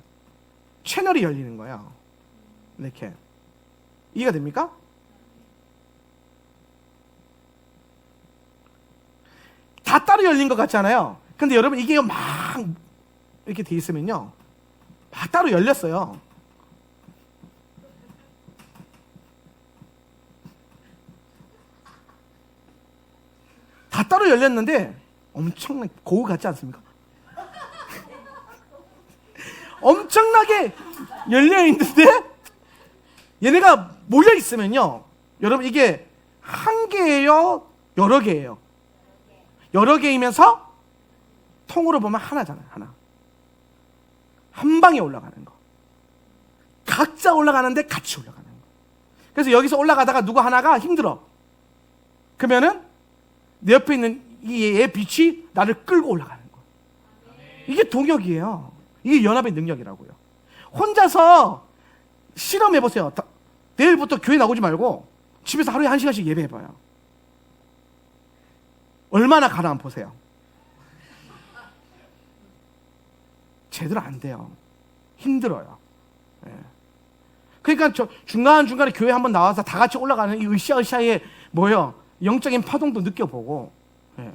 채널이 열리는 거야. 이렇게. 이해가 됩니까? 다 따로 열린 것 같잖아요. 근데 여러분, 이게 막 이렇게 돼 있으면요, 막 따로 열렸어요. 다 따로 열렸는데 엄청나게 고우 같지 않습니까? 엄청나게 열려 있는데 얘네가 몰려 있으면요, 여러분, 이게 한 개예요, 여러 개예요? 여러 개이면서 통으로 보면 하나잖아요. 하나. 한 방에 올라가는 거. 각자 올라가는데 같이 올라가는 거. 그래서 여기서 올라가다가 누구 하나가 힘들어. 그러면은 내 옆에 있는 이의 빛이 나를 끌고 올라가는 거. 이게 동역이에요. 이게 연합의 능력이라고요. 혼자서 실험해보세요. 내일부터 교회 나오지 말고 집에서 하루에 1시간씩 예배해봐요. 얼마나 가나 한번 보세요. 제대로 안 돼요. 힘들어요. 예. 그러니까 중간중간에 교회 한번 나와서 다 같이 올라가는 이 으쌰으쌰의 뭐예요? 영적인 파동도 느껴보고. 예.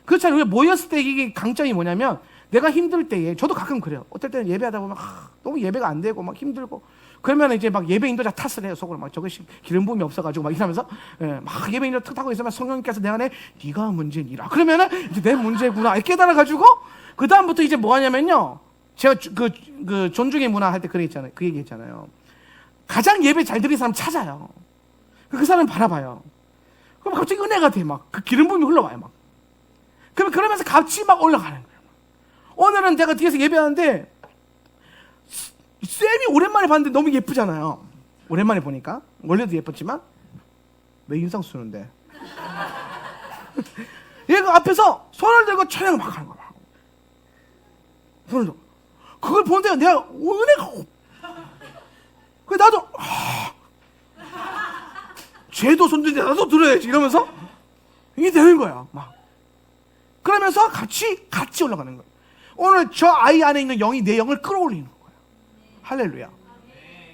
그렇잖아요. 우리가 모였을 때 이게 강점이 뭐냐면, 내가 힘들 때에, 저도 가끔 그래요. 어떨 때는 예배하다 보면 너무 예배가 안 되고 막 힘들고, 그러면 이제 막 예배 인도자 탓을 해요. 속으로 막 저것이 기름 부음이 없어가지고 막 이러면서, 예, 막 예배 인도 탁 하고 있으면 성령님께서 내 안에 네가 문제니라. 그러면은 이제 내 문제구나 깨달아가지고, 그 다음부터 이제 뭐 하냐면요, 제가 그 존중의 문화 할 때 그 얘기했잖아요. 가장 예배 잘 드리는 사람 찾아요. 그 사람 바라봐요. 그럼 갑자기 은혜가 돼. 막 그 기름 부음이 흘러와요. 막. 그러면서 같이 막 올라가는 거예요. 오늘은 내가 뒤에서 예배하는데 쌤이 오랜만에 봤는데 너무 예쁘잖아요. 오랜만에 보니까. 원래도 예뻤지만 왜 인상 쓰는데? 얘가 앞에서 손을 들고 찬양을 막 하는 거야. 손을 들고. 그걸 보는데 내가 은혜가 그래 나도 쟤도 손들는데 나도 들어야지 이러면서 이게 되는 거야. 막 그러면서 같이 올라가는 거야. 오늘 저 아이 안에 있는 영이 내 영을 끌어올리는 거야. 할렐루야.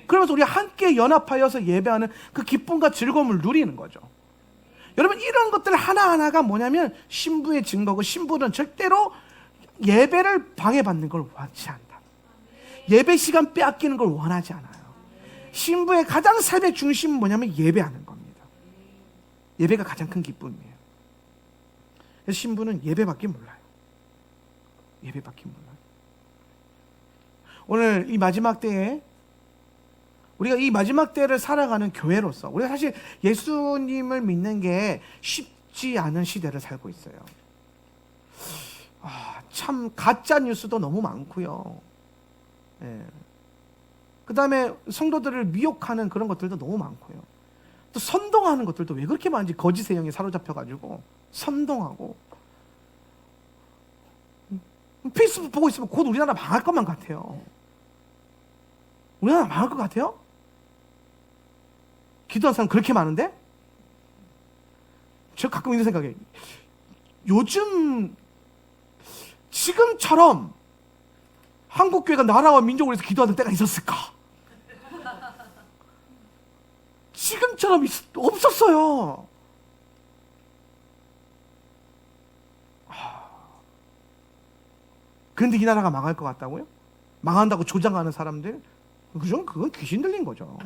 그러면서 우리 함께 연합하여서 예배하는 그 기쁨과 즐거움을 누리는 거죠. 여러분 이런 것들 하나하나가 뭐냐면 신부의 증거고, 신부는 절대로 예배를 방해받는 걸 원치 않다. 예배 시간 빼앗기는 걸 원하지 않아요. 신부의 가장 삶의 중심은 뭐냐면 예배하는 겁니다. 예배가 가장 큰 기쁨이에요. 그래서 신부는 예배밖에 몰라요. 예배밖에 몰라요. 오늘 이 마지막 때에 우리가 이 마지막 때를 살아가는 교회로서 우리가 사실 예수님을 믿는 게 쉽지 않은 시대를 살고 있어요. 참 가짜 뉴스도 너무 많고요. 그 다음에 성도들을 미혹하는 그런 것들도 너무 많고요. 또 선동하는 것들도 왜 그렇게 많은지, 거짓의 영에 사로잡혀가지고 선동하고. 페이스북 보고 있으면 곧 우리나라 망할 것만 같아요. 우리나라 망할 것 같아요? 기도한 사람 그렇게 많은데? 저 가끔 이런 생각해요. 요즘 지금처럼 한국교회가 나라와 민족을 위해서 기도하는 때가 있었을까? 지금처럼 없었어요. 그런데 이 나라가 망할 것 같다고요? 망한다고 조장하는 사람들? 그건 귀신 들린 거죠.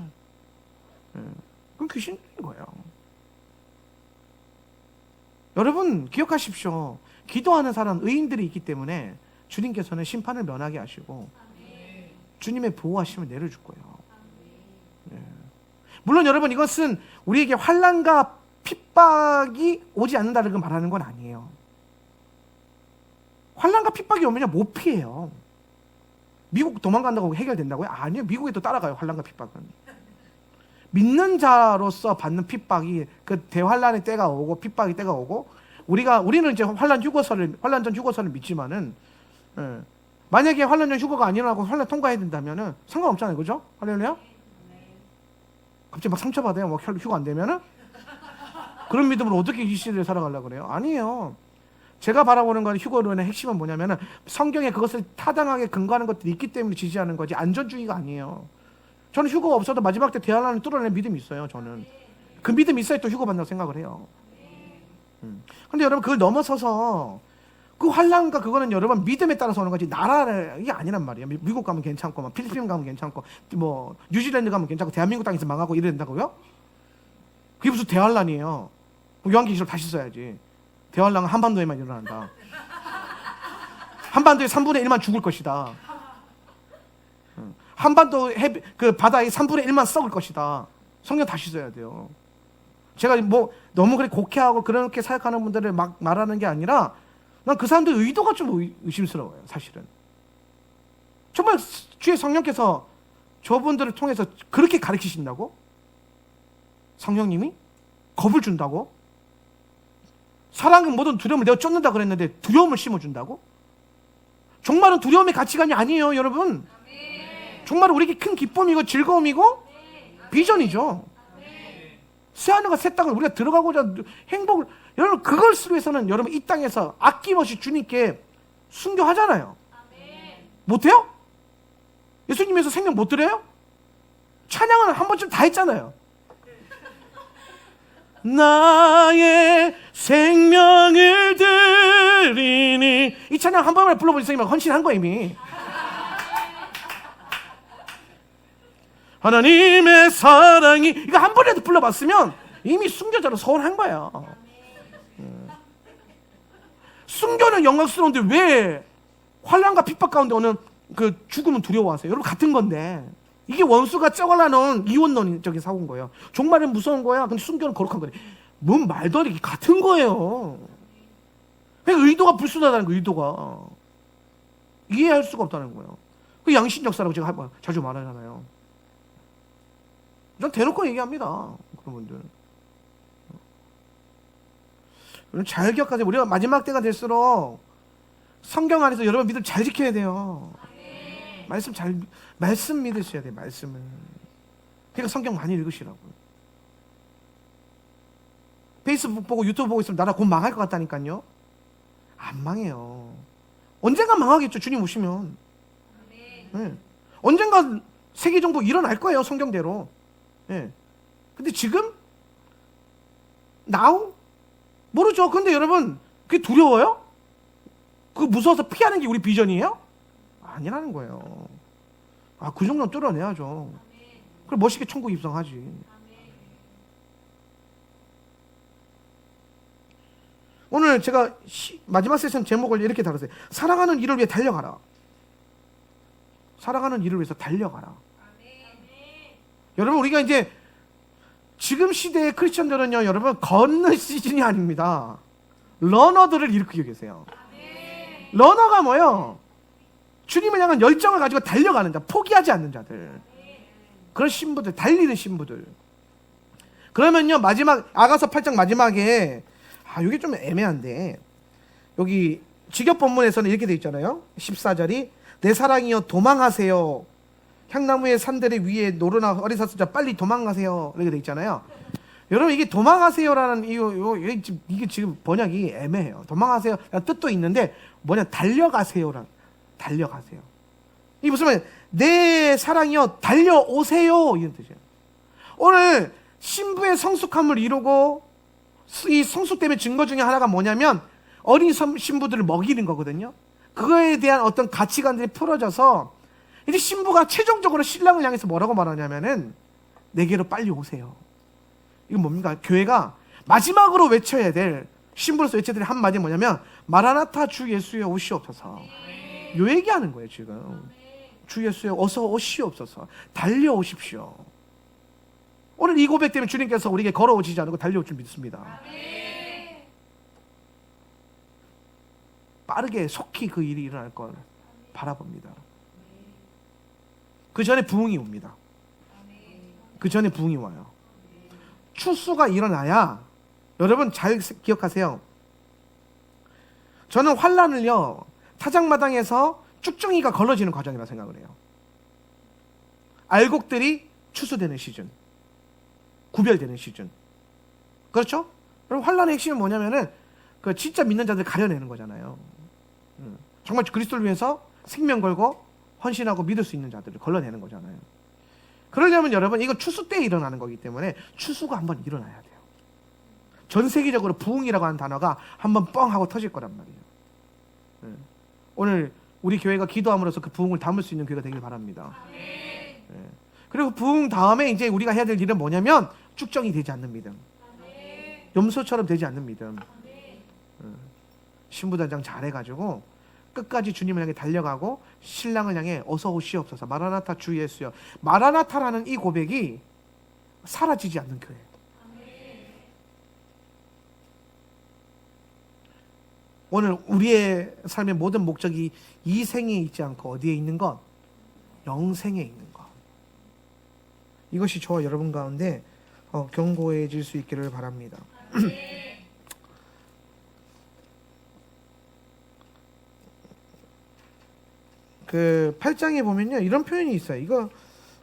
그건 귀신 들린 거예요. 여러분 기억하십시오. 기도하는 사람, 의인들이 있기 때문에 주님께서는 심판을 면하게 하시고 주님의 보호하심을 내려줄 거예요. 물론 여러분 이것은 우리에게 환난과 핍박이 오지 않는다는 걸 말하는 건 아니에요. 환난과 핍박이 오면 못 피해요. 미국 도망간다고 해결된다고요? 아니요. 미국에도 따라가요. 환난과 핍박은. 믿는 자로서 받는 핍박이, 그 대환란의 때가 오고 핍박의 때가 오고, 우리는 이제 환란 전 휴거설을 믿지만은, 만약에 환란 전 휴거가 안 일어나고 환란 통과해야 된다면은 상관없잖아요. 그죠? 할렐루야? 갑자기 막 상처받아요. 뭐 휴거 안 되면은? 그런 믿음으로 어떻게 이 시대를 살아가려고 그래요? 아니에요. 제가 바라보는 건 휴거론의 핵심은 뭐냐면은 성경에 그것을 타당하게 근거하는 것들이 있기 때문에 지지하는 거지 안전주의가 아니에요. 저는 휴거가 없어도 마지막 때 대환란을 뚫어낼 믿음이 있어요. 저는 그 믿음이 있어야 또 휴거 받는다고 생각을 해요. 근데 여러분 그걸 넘어서서 그 환란과 그거는 여러분 믿음에 따라서 오는 거지 나라가 아니란 말이에요. 미국 가면 괜찮고 막 필리핀 가면 괜찮고 뭐 뉴질랜드 가면 괜찮고 대한민국 땅에서 망하고 이래야 된다고요? 그게 무슨 대환란이에요. 요한계시록 다시 써야지. 대환란은 한반도에만 일어난다. 한반도의 3분의 1만 죽을 것이다. 한반도 그 바다의 3분의 1만 썩을 것이다. 성경 다시 써야 돼요. 제가 뭐 너무 그렇게 곡해하고 그렇게 생각하는 분들을 막 말하는 게 아니라 난 그 사람들 의도가 좀 의심스러워요. 사실은 정말 주의 성령께서 저분들을 통해서 그렇게 가르치신다고? 성령님이 겁을 준다고? 사랑은 모든 두려움을 내가 쫓는다 그랬는데 두려움을 심어준다고? 정말은 두려움의 가치관이 아니에요. 여러분 정말 우리에게 큰 기쁨이고 즐거움이고 비전이죠. 새하늘과 새 땅을 우리가 들어가고자 행복을, 여러분 그걸 위해서는 여러분 이 땅에서 아낌없이 주님께 순교하잖아요. 못해요? 예수님에서 생명 못 드려요? 찬양은 한 번쯤 다 했잖아요. 나의 생명을 드리니, 이 찬양 한 번만 불러보시면 헌신한 거예요 이미. 하나님의 사랑이, 이거 한 번이라도 불러봤으면 이미 순교자로 서원한 거야. 순교는 영광스러운데 왜 환난과 핍박 가운데 오는 그 죽음은 두려워하세요? 여러분 같은 건데 이게 원수가 쩌갈라 놓은 이혼론적인 사고인 거예요. 종말은 무서운 거야. 근데 순교는 거룩한 거래. 뭔 말도 안 돼. 같은 거예요. 그러니까 의도가 불순하다는 거예요. 의도가. 이해할 수가 없다는 거예요. 그 양심 역사라고 제가 자주 말하잖아요. 전 대놓고 얘기합니다. 그런 분들. 여러분 잘 기억하세요. 우리가 마지막 때가 될수록 성경 안에서 여러분 믿음 잘 지켜야 돼요. 말씀 믿으셔야 돼요. 말씀을. 그러니까 성경 많이 읽으시라고. 페이스북 보고 유튜브 보고 있으면 나라 곧 망할 것 같다니까요. 안 망해요. 언젠가 망하겠죠. 주님 오시면. 네. 언젠가 세계 정부 일어날 거예요. 성경대로. 네. 근데 지금? now? 모르죠. 근데 여러분 그게 두려워요? 그거 무서워서 피하는 게 우리 비전이에요? 아니라는 거예요. 그 정도는 뚫어내야죠. 그럼 멋있게 천국 입성하지. 오늘 제가 마지막 세션 제목을 이렇게 다뤘어요. 사랑하는 이를 위해 달려가라. 사랑하는 이를 위해서 달려가라. 여러분 우리가 이제 지금 시대의 크리스천들은요, 여러분 걷는 시즌이 아닙니다. 러너들을 일으키고 계세요. 러너가 뭐예요? 주님을 향한 열정을 가지고 달려가는 자, 포기하지 않는 자들. 그런 신부들, 달리는 신부들. 그러면요, 마지막 아가서 8장 마지막에 이게 좀 애매한데, 여기 직역 본문에서는 이렇게 돼 있잖아요. 14절이 내 사랑이여 도망하세요. 향나무의 산들의 위에 노르나 어리사스 자 빨리 도망가세요. 이렇게 돼 있잖아요. 여러분 이게 도망하세요라는 이게 지금 번역이 애매해요. 도망하세요 뜻도 있는데 뭐냐, 달려가세요란, 달려가세요. 이게 무슨 말이에요? 내 사랑이여 달려오세요 이런 뜻이에요. 오늘 신부의 성숙함을 이루고 이 성숙됨의 증거 중에 하나가 뭐냐면 어린 신부들을 먹이는 거거든요. 그거에 대한 어떤 가치관들이 풀어져서 이제 신부가 최종적으로 신랑을 향해서 뭐라고 말하냐면은 내게로 빨리 오세요. 이건 뭡니까? 교회가 마지막으로 외쳐야 될, 신부로서 외쳐야 될 한마디 뭐냐면 마라나타 주 예수여 오시옵소서. 요 얘기하는 거예요 지금. 주 예수여 어서 오시옵소서. 달려오십시오. 오늘 이 고백 때문에 주님께서 우리에게 걸어오시지 않고 달려올 줄 믿습니다. 빠르게 속히 그 일이 일어날 걸 바라봅니다. 그 전에 부흥이 옵니다. 그 전에 부흥이 와요. 추수가 일어나야, 여러분 잘 기억하세요. 저는 환란을요, 타작마당에서 쭉정이가 걸러지는 과정이라 생각을 해요. 알곡들이 추수되는 시즌, 구별되는 시즌. 그렇죠? 그럼 환란의 핵심은 뭐냐면은 그 진짜 믿는 자들 가려내는 거잖아요. 정말 그리스도를 위해서 생명 걸고 헌신하고 믿을 수 있는 자들을 걸러내는 거잖아요. 그러려면 여러분 이건 추수 때 일어나는 거기 때문에 추수가 한번 일어나야 돼요. 전 세계적으로 부흥이라고 하는 단어가 한번 뻥 하고 터질 거란 말이에요. 오늘 우리 교회가 기도함으로써 그 부흥을 담을 수 있는 교회가 되길 바랍니다. 그리고 부흥 다음에 이제 우리가 해야 될 일은 뭐냐면 쭉정이 되지 않는 믿음, 염소처럼 되지 않는 믿음. 신부단장 잘해가지고 끝까지 주님을 향해 달려가고 신랑을 향해 어서 오시옵소서. 마라나타 주 예수여. 마라나타라는 이 고백이 사라지지 않는 교회. 오늘 우리의 삶의 모든 목적이 이 생에 있지 않고 어디에 있는 것? 영생에 있는 것. 이것이 저와 여러분 가운데 견고해질 수 있기를 바랍니다. 그 8장에 보면요, 이런 표현이 있어요. 이거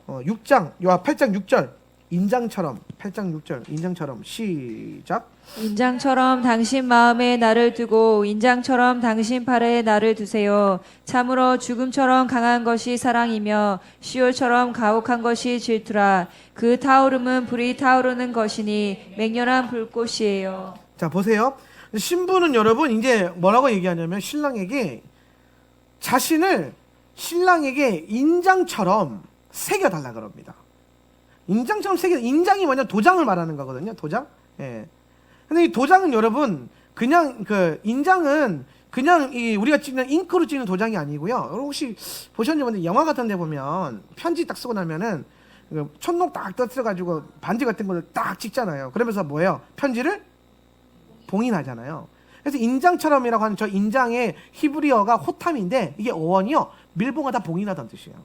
6장, 8장 6절 인장처럼, 8장 6절 인장처럼. 시작. 인장처럼 당신 마음에 나를 두고 인장처럼 당신 팔에 나를 두세요. 참으로 죽음처럼 강한 것이 사랑이며 시올처럼 가혹한 것이 질투라. 그 타오름은 불이 타오르는 것이니 맹렬한 불꽃이에요. 자 보세요. 신부는 여러분 이제 뭐라고 얘기하냐면 신랑에게 자신을 신랑에게 인장처럼 새겨달라 그럽니다. 인장처럼 인장이 뭐냐, 도장을 말하는 거거든요. 도장. 예. 근데 이 도장은 여러분 그냥 그 인장은 그냥 우리가 찍는 잉크로 찍는 도장이 아니고요. 여러분 혹시 보셨는지 영화 같은 데 보면 편지 딱 쓰고 나면은 촛농 딱 떠들어가지고 반지 같은 걸 딱 찍잖아요. 그러면서 뭐예요? 편지를 봉인하잖아요. 그래서 인장처럼이라고 하는 저 인장의 히브리어가 호탐인데 이게 어원이요. 밀봉하다 봉인하다는 뜻이에요.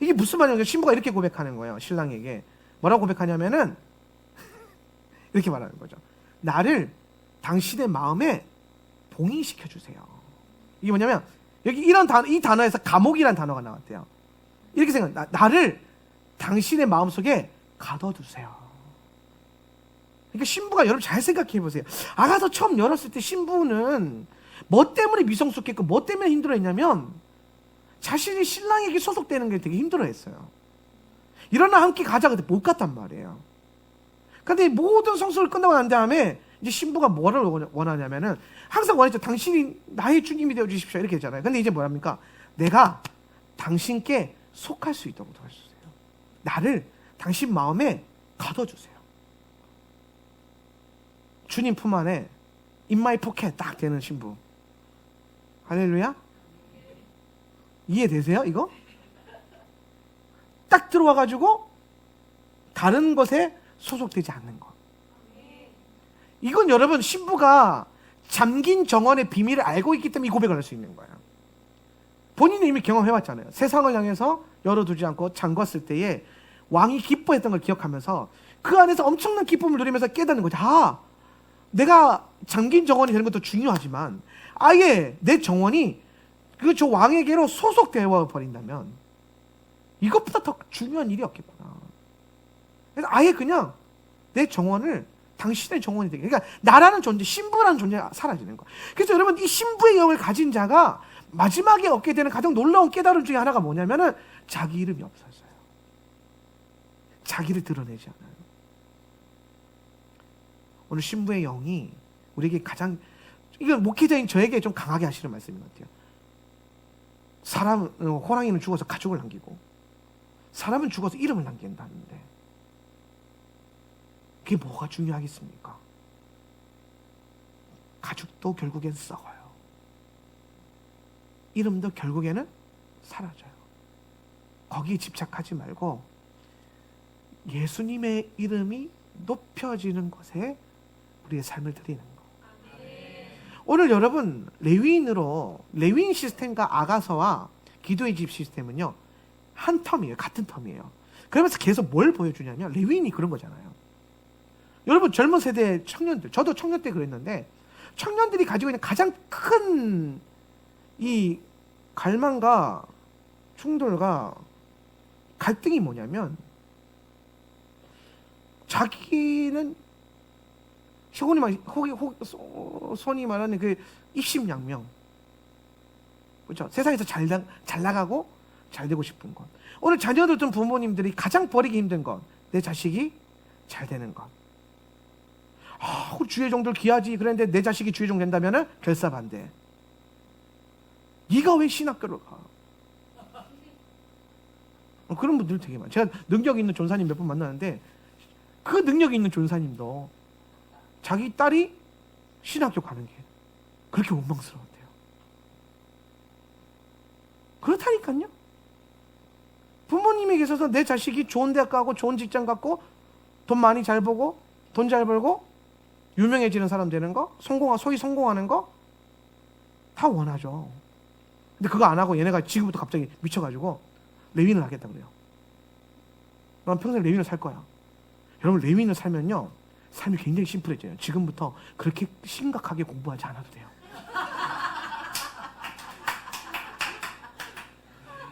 이게 무슨 말이냐면 신부가 이렇게 고백하는 거예요. 신랑에게. 뭐라고 고백하냐면은 이렇게 말하는 거죠. 나를 당신의 마음에 봉인시켜 주세요. 이게 뭐냐면 여기 이 단어에서 감옥이라는 단어가 나왔대요. 이렇게 생각. 나를 당신의 마음속에 가둬두세요. 그러니까 신부가 여러분 잘 생각해 보세요. 아가서 처음 열었을 때 신부는 뭐 때문에 미성숙했고 뭐 때문에 힘들어했냐면 자신이 신랑에게 소속되는 게 되게 힘들어했어요. 일어나 함께 가자 근데 못 갔단 말이에요. 근데 모든 성수를 끝나고 난 다음에 이제 신부가 뭐를 원하냐면은 항상 원했죠. 당신이 나의 주님이 되어 주십시오 이렇게 했잖아요. 근데 이제 뭐랍니까? 내가 당신께 속할 수 있도록 도와주세요. 나를 당신 마음에 가둬주세요. 주님 품 안에 in my pocket 딱 되는 신부. 할렐루야? 이해되세요 이거? 딱 들어와가지고 다른 것에 소속되지 않는 것. 이건 여러분 신부가 잠긴 정원의 비밀을 알고 있기 때문에 이 고백을 할 수 있는 거예요. 본인이 이미 경험해왔잖아요. 세상을 향해서 열어두지 않고 잠궜을 때에 왕이 기뻐했던 걸 기억하면서 그 안에서 엄청난 기쁨을 누리면서 깨닫는 거죠. 아, 내가 잠긴 정원이 되는 것도 중요하지만 아예 내 정원이 저 왕에게로 소속되어 버린다면 이것보다 더 중요한 일이 없겠구나. 그래서 아예 그냥 내 정원을 당신의 정원이 되게. 그러니까 나라는 존재, 신부라는 존재가 사라지는 거예요. 그래서 여러분 이 신부의 영을 가진 자가 마지막에 얻게 되는 가장 놀라운 깨달음 중에 하나가 뭐냐면은 자기 이름이 없어져요. 자기를 드러내지 않아요. 오늘 신부의 영이 우리에게 가장 이건 목회자인 저에게 좀 강하게 하시는 말씀인 것 같아요. 호랑이는 죽어서 가죽을 남기고 사람은 죽어서 이름을 남긴다는데 그게 뭐가 중요하겠습니까? 가죽도 결국엔 썩어요. 이름도 결국에는 사라져요. 거기에 집착하지 말고 예수님의 이름이 높여지는 것에 우리의 삶을 드리는 것. 오늘 여러분 레위인 시스템과 아가서와 기도의 집 시스템은요 한 텀이에요. 같은 텀이에요. 그러면서 계속 뭘 보여주냐면 레위인이 그런 거잖아요. 여러분 젊은 세대 청년들, 저도 청년 때 그랬는데 청년들이 가지고 있는 가장 큰 이 갈망과 충돌과 갈등이 뭐냐면 자기는 손이 말하는 그 입심양명, 그렇죠? 세상에서 잘 나가고 잘 되고 싶은 것. 오늘 자녀들 둔 부모님들이 가장 버리기 힘든 것, 내 자식이 잘 되는 것. 우리 주의종들 귀하지 그랬는데 내 자식이 주의종 된다면은 결사반대. 네가 왜 신학교를 가? 그런 분들 되게 많아요. 제가 능력 있는 전사님 몇 분 만나는데 그 능력 있는 전사님도 자기 딸이 신학교 가는 게 그렇게 원망스러웠대요. 그렇다니까요. 부모님에게 있어서 내 자식이 좋은 대학 가고 좋은 직장 갖고 돈 많이 잘 보고 돈 잘 벌고 유명해지는 사람 되는 거, 소위 성공하는 거 다 원하죠. 근데 그거 안 하고 얘네가 지금부터 갑자기 미쳐가지고 레위인을 하겠다 그래요. 난 평생 레위인을 살 거야. 여러분 레위인을 살면요 삶이 굉장히 심플해져요. 지금부터 그렇게 심각하게 공부하지 않아도 돼요.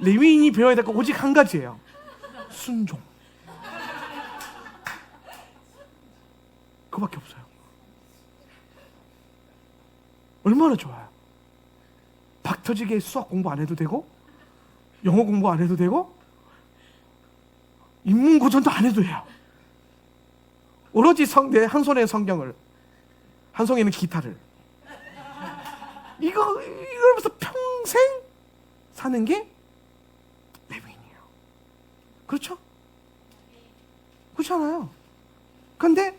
레위인이 배워야 될 거 오직 한 가지예요. 순종. 그거밖에 없어요. 얼마나 좋아요. 박터지게 수학 공부 안 해도 되고 영어 공부 안 해도 되고 인문고전도 안 해도 돼요. 오로지 한 손에 성경을, 한 손에는 기타를. 이러면서 평생 사는 게 레위인이에요. 그렇죠? 그렇잖아요. 근데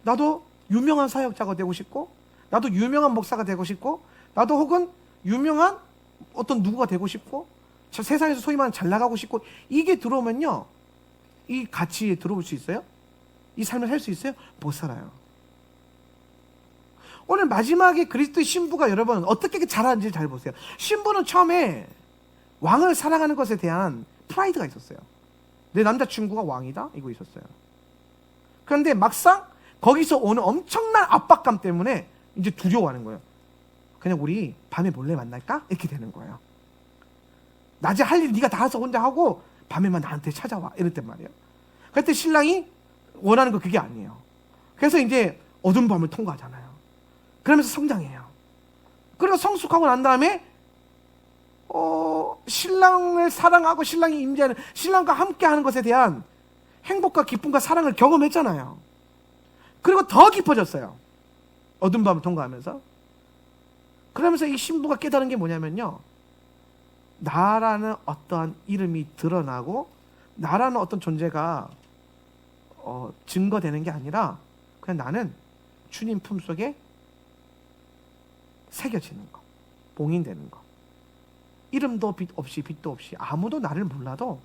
나도 유명한 사역자가 되고 싶고 나도 유명한 목사가 되고 싶고, 나도 혹은 유명한 어떤 누구가 되고 싶고, 세상에서 소위 말하는 잘 나가고 싶고, 이게 들어오면요, 이 가치에 들어올 수 있어요? 이 삶을 살 수 있어요? 못 살아요. 오늘 마지막에 그리스도의 신부가 여러분 어떻게 잘하는지 잘 보세요. 신부는 처음에 왕을 사랑하는 것에 대한 프라이드가 있었어요. 내 남자친구가 왕이다? 이거 있었어요. 그런데 막상 거기서 오는 엄청난 압박감 때문에 이제 두려워하는 거예요. 그냥 우리 밤에 몰래 만날까? 이렇게 되는 거예요. 낮에 할 일 네가 다 해서 혼자 하고 밤에만 나한테 찾아와. 이랬단 말이에요. 그때 신랑이 원하는 거 그게 아니에요. 그래서 이제 어두운 밤을 통과하잖아요. 그러면서 성장해요. 그리고 성숙하고 난 다음에 신랑을 사랑하고 신랑이 임재하는, 신랑과 함께하는 것에 대한 행복과 기쁨과 사랑을 경험했잖아요. 그리고 더 깊어졌어요. 어두운 밤을 통과하면서. 그러면서 이 신부가 깨달은 게 뭐냐면요, 나라는 어떠한 이름이 드러나고 나라는 어떤 존재가 증거되는 게 아니라 그냥 나는 주님 품속에 새겨지는 거, 봉인되는 거. 이름도 없이 빛도 없이 아무도 나를 몰라도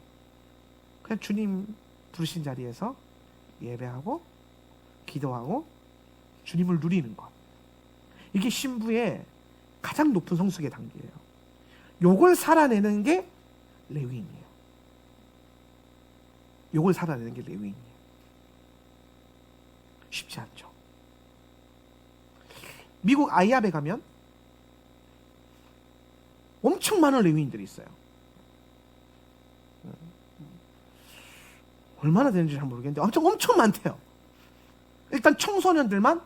그냥 주님 부르신 자리에서 예배하고 기도하고 주님을 누리는 것. 이게 신부의 가장 높은 성숙의 단계예요. 요걸 살아내는 게 레위인이에요. 요걸 살아내는 게 레위인이에요. 쉽지 않죠. 미국 아이압에 가면 엄청 많은 레위인들이 있어요. 얼마나 되는지 잘 모르겠는데 엄청 많대요. 일단 청소년들만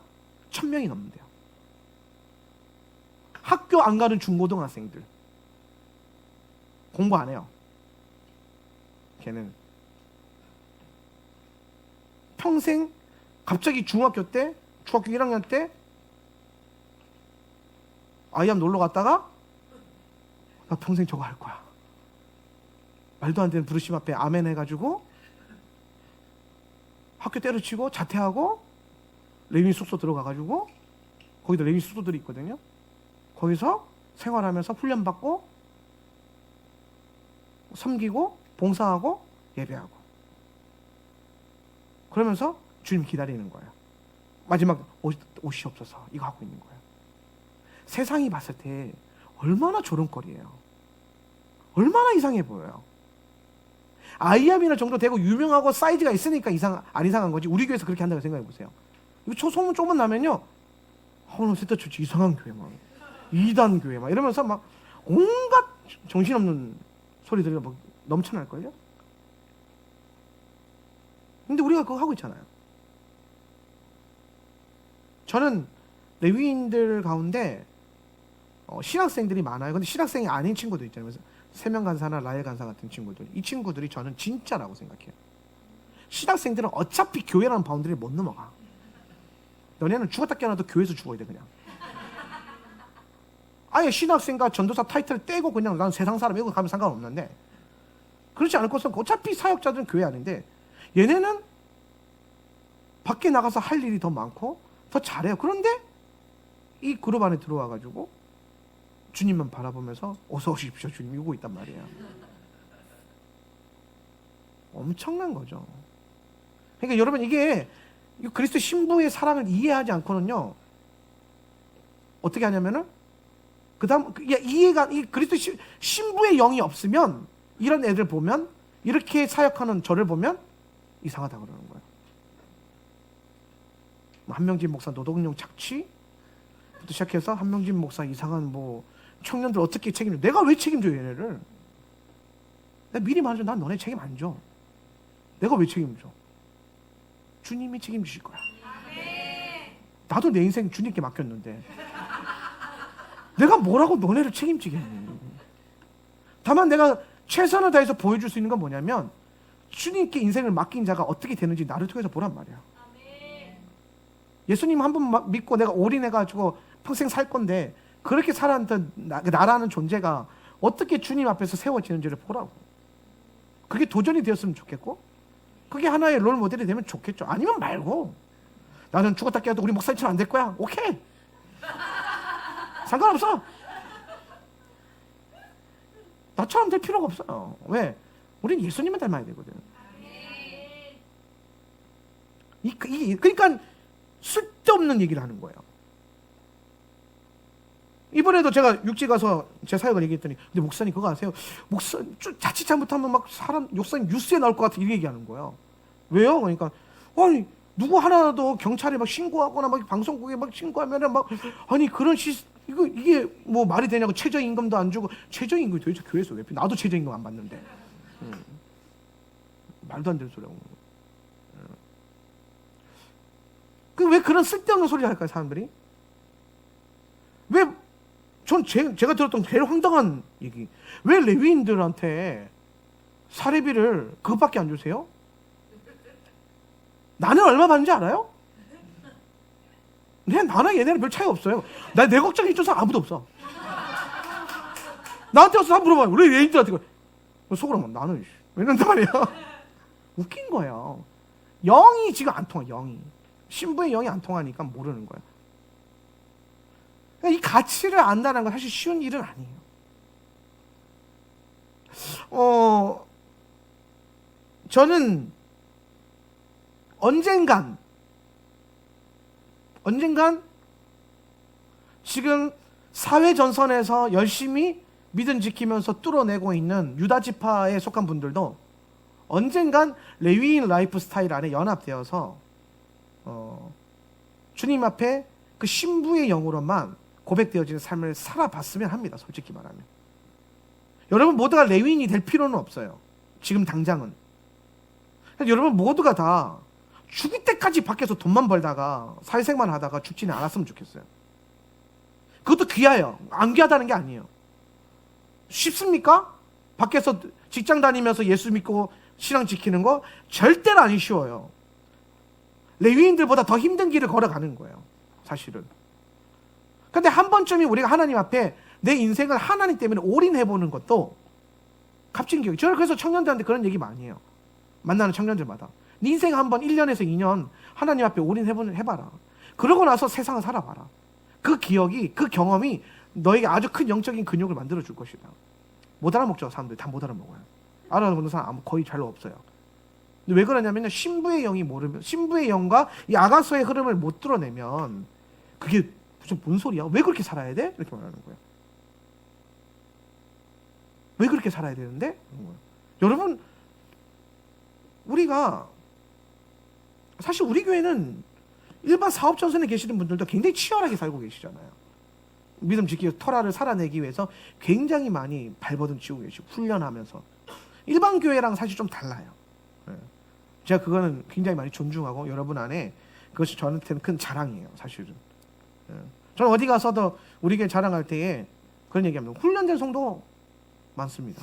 1000명이 넘는데요. 학교 안 가는 중고등학생들 공부 안 해요. 걔는 평생 갑자기 중학교 1학년 때 아이암 놀러 갔다가 나 평생 저거 할 거야. 말도 안 되는 부르심 앞에 아멘 해가지고 학교 때려치고 자퇴하고 레위인 숙소 들어가가지고, 거기도 레위인 숙소들이 있거든요. 거기서 생활하면서 훈련받고 섬기고 봉사하고 예배하고 그러면서 주님 기다리는 거예요. 마지막 옷이 없어서 이거 하고 있는 거예요. 세상이 봤을 때 얼마나 조롱거리예요. 얼마나 이상해 보여요. 아이암이나 정도 되고 유명하고 사이즈가 있으니까 안 이상한 거지. 우리 교회에서 그렇게 한다고 생각해 보세요. 이거 소문 조금 나면요, 오늘 세터처치 이상한 교회 막 2단 교회 막 이러면서 막 온갖 정신없는 소리들이 막 넘쳐날걸요. 근데 우리가 그거 하고 있잖아요. 저는 레위인들 가운데 신학생들이 많아요. 근데 신학생이 아닌 친구도 있잖아요. 그래서 세명 간사나 라엘 간사 같은 친구들, 이 친구들이 저는 진짜라고 생각해요. 신학생들은 어차피 교회라는 바운드리를 못 넘어가. 너네는 죽었다 깨어나도 교회에서 죽어야 돼 그냥. 아예 신학생과 전도사 타이틀을 떼고 그냥 난 세상 사람 이거 가면 상관없는데, 그렇지 않을 것은 어차피 사역자들은 교회 아닌데 얘네는 밖에 나가서 할 일이 더 많고 더 잘해요. 그런데 이 그룹 안에 들어와가지고 주님만 바라보면서 어서 오십시오 주님 이러고 있단 말이에요. 엄청난 거죠. 그러니까 여러분, 이게 그리스도 신부의 사랑을 이해하지 않고는요, 어떻게 하냐면은 그다음 이 그리스도 신부의 영이 없으면 이런 애들 보면, 이렇게 사역하는 저를 보면 이상하다 그러는 거예요. 한명진 목사 노동용 착취부터 시작해서 한명진 목사 이상한 청년들 어떻게 책임져? 내가 왜 책임져 얘네를? 내가 미리 말해줘. 난 너네 책임 안 줘. 내가 왜 책임져? 주님이 책임지실 거야. 나도 내 인생 주님께 맡겼는데 내가 뭐라고 너네를 책임지겠니? 다만 내가 최선을 다해서 보여줄 수 있는 건 뭐냐면, 주님께 인생을 맡긴 자가 어떻게 되는지 나를 통해서 보란 말이야. 예수님 한 번 믿고 내가 올인해가지고 평생 살 건데, 그렇게 살았던 나라는 존재가 어떻게 주님 앞에서 세워지는지를 보라고. 그게 도전이 되었으면 좋겠고, 그게 하나의 롤 모델이 되면 좋겠죠. 아니면 말고, 나는 죽었다 깨어도 우리 목사님처럼 안 될 거야. 오케이. 상관없어. 나처럼 될 필요가 없어요. 왜? 우리는 예수님을 닮아야 되거든. 그러니까 쓸데없는 얘기를 하는 거예요. 이번에도 제가 육지 가서 제 사역을 얘기했더니, 근데 목사님 그거 아세요? 목사 자칫 잘못하면 막 사람 목사님 뉴스에 나올 것 같아, 이렇게 얘기하는 거예요. 왜요? 그러니까 아니 누구 하나도 경찰에 막 신고하거나 막 방송국에 막 신고하면은 막 아니 그런 이게 뭐 말이 되냐고. 최저임금도 안 주고. 최저임금이 도대체 교회에서 왜 나도 최저임금 안 받는데. 말도 안 되는 소리 하고. 왜 그런 쓸데없는 소리를 할까요, 사람들이? 왜? 제가 들었던 제일 황당한 얘기. 왜 레위인들한테 사례비를 그것밖에 안 주세요? 나는 얼마 받는지 알아요? 나는 얘네는 별 차이 없어요. 내 걱정 해준 사람 아무도 없어. 나한테 와서 다 물어봐요. 왜 레위인들한테 속으로 막 나는 왜 이런단 말이야. 웃긴 거예요. 영이 지금 안 통해. 영이 신부의 영이 안 통하니까 모르는 거예요. 이 가치를 안다는 건 사실 쉬운 일은 아니에요. 저는 언젠간 지금 사회 전선에서 열심히 믿음 지키면서 뚫어내고 있는 유다 지파에 속한 분들도 언젠간 레위인 라이프 스타일 안에 연합되어서 주님 앞에 그 신부의 영으로만 고백되어지는 삶을 살아봤으면 합니다. 솔직히 말하면. 여러분 모두가 레위인이 될 필요는 없어요. 지금 당장은. 여러분 모두가 다 죽을 때까지 밖에서 돈만 벌다가 사회생활 하다가 죽지는 않았으면 좋겠어요. 그것도 귀해요. 안 귀하다는 게 아니에요. 쉽습니까? 밖에서 직장 다니면서 예수 믿고 신앙 지키는 거 절대로 안 쉬워요. 레위인들보다 더 힘든 길을 걸어가는 거예요, 사실은. 근데 한 번쯤이 우리가 하나님 앞에 내 인생을 하나님 때문에 올인해보는 것도 값진 기억이에요. 저는 그래서 청년들한테 그런 얘기 많이 해요. 만나는 청년들마다. 네 인생 한번 1년에서 2년 하나님 앞에 올인해봐라. 그러고 나서 세상을 살아봐라. 그 기억이, 그 경험이 너에게 아주 큰 영적인 근육을 만들어줄 것이다. 못 알아먹죠, 사람들이. 다 못 알아먹어요. 알아먹는 사람 거의 별로 없어요. 근데 왜 그러냐면 신부의 영이 모르면, 신부의 영과 이 아가서의 흐름을 못 뚫어내면 그게 뭔 소리야? 왜 그렇게 살아야 돼? 이렇게 말하는 거예요. 왜 그렇게 살아야 되는데? 여러분, 우리가 사실 우리 교회는 일반 사업 전선에 계시는 분들도 굉장히 치열하게 살고 계시잖아요. 믿음 지키고 터라를 살아내기 위해서 굉장히 많이 발버둥 치고 계시고 훈련하면서. 일반 교회랑 사실 좀 달라요. 제가 그거는 굉장히 많이 존중하고 여러분 안에 그것이 저한테는 큰 자랑이에요, 사실은. 저는 어디 가서도 우리 교회 자랑할 때에 그런 얘기합니다. 훈련된 성도 많습니다.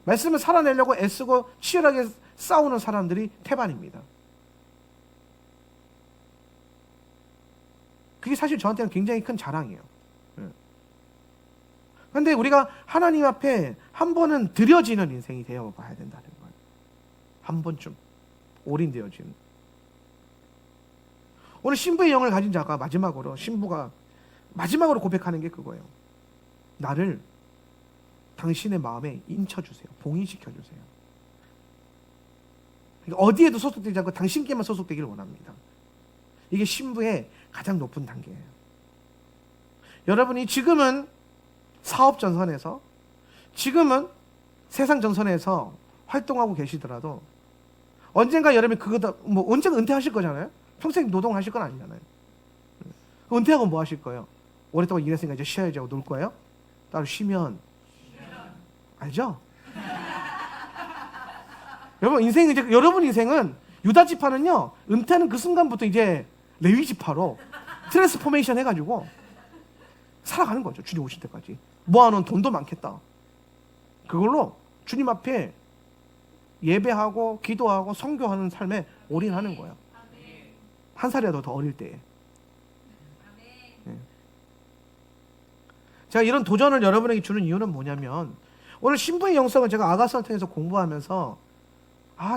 말씀을 살아내려고 애쓰고 치열하게 싸우는 사람들이 태반입니다. 그게 사실 저한테는 굉장히 큰 자랑이에요. 그런데 우리가 하나님 앞에 한 번은 드려지는 인생이 되어봐야 된다는 거예요. 한 번쯤 올인되어지는. 오늘 신부의 영을 가진 자가 마지막으로, 신부가 마지막으로 고백하는 게 그거예요. 나를 당신의 마음에 인쳐주세요. 봉인시켜주세요. 그러니까 어디에도 소속되지 않고 당신께만 소속되기를 원합니다. 이게 신부의 가장 높은 단계예요. 여러분이 지금은 사업 전선에서, 지금은 세상 전선에서 활동하고 계시더라도 언젠가 여러분이 언젠가 은퇴하실 거잖아요. 평생 노동하실 건 아니잖아요. 은퇴하고 뭐 하실 거예요? 오랫동안 일했으니까 이제 쉬어야지 하고 놀 거예요? 따로 쉬면 알죠? 여러분 인생은 유다 지파는요, 은퇴하는 그 순간부터 이제 레위 지파로 트랜스포메이션 해가지고 살아가는 거죠. 주님 오실 때까지. 모아놓은 돈도 많겠다. 그걸로 주님 앞에 예배하고 기도하고 선교하는 삶에 올인하는 거예요. 한 살이라도 더 어릴 때에. 제가 이런 도전을 여러분에게 주는 이유는 뭐냐면, 오늘 신부의 영성을 제가 아가서를 통해서 공부하면서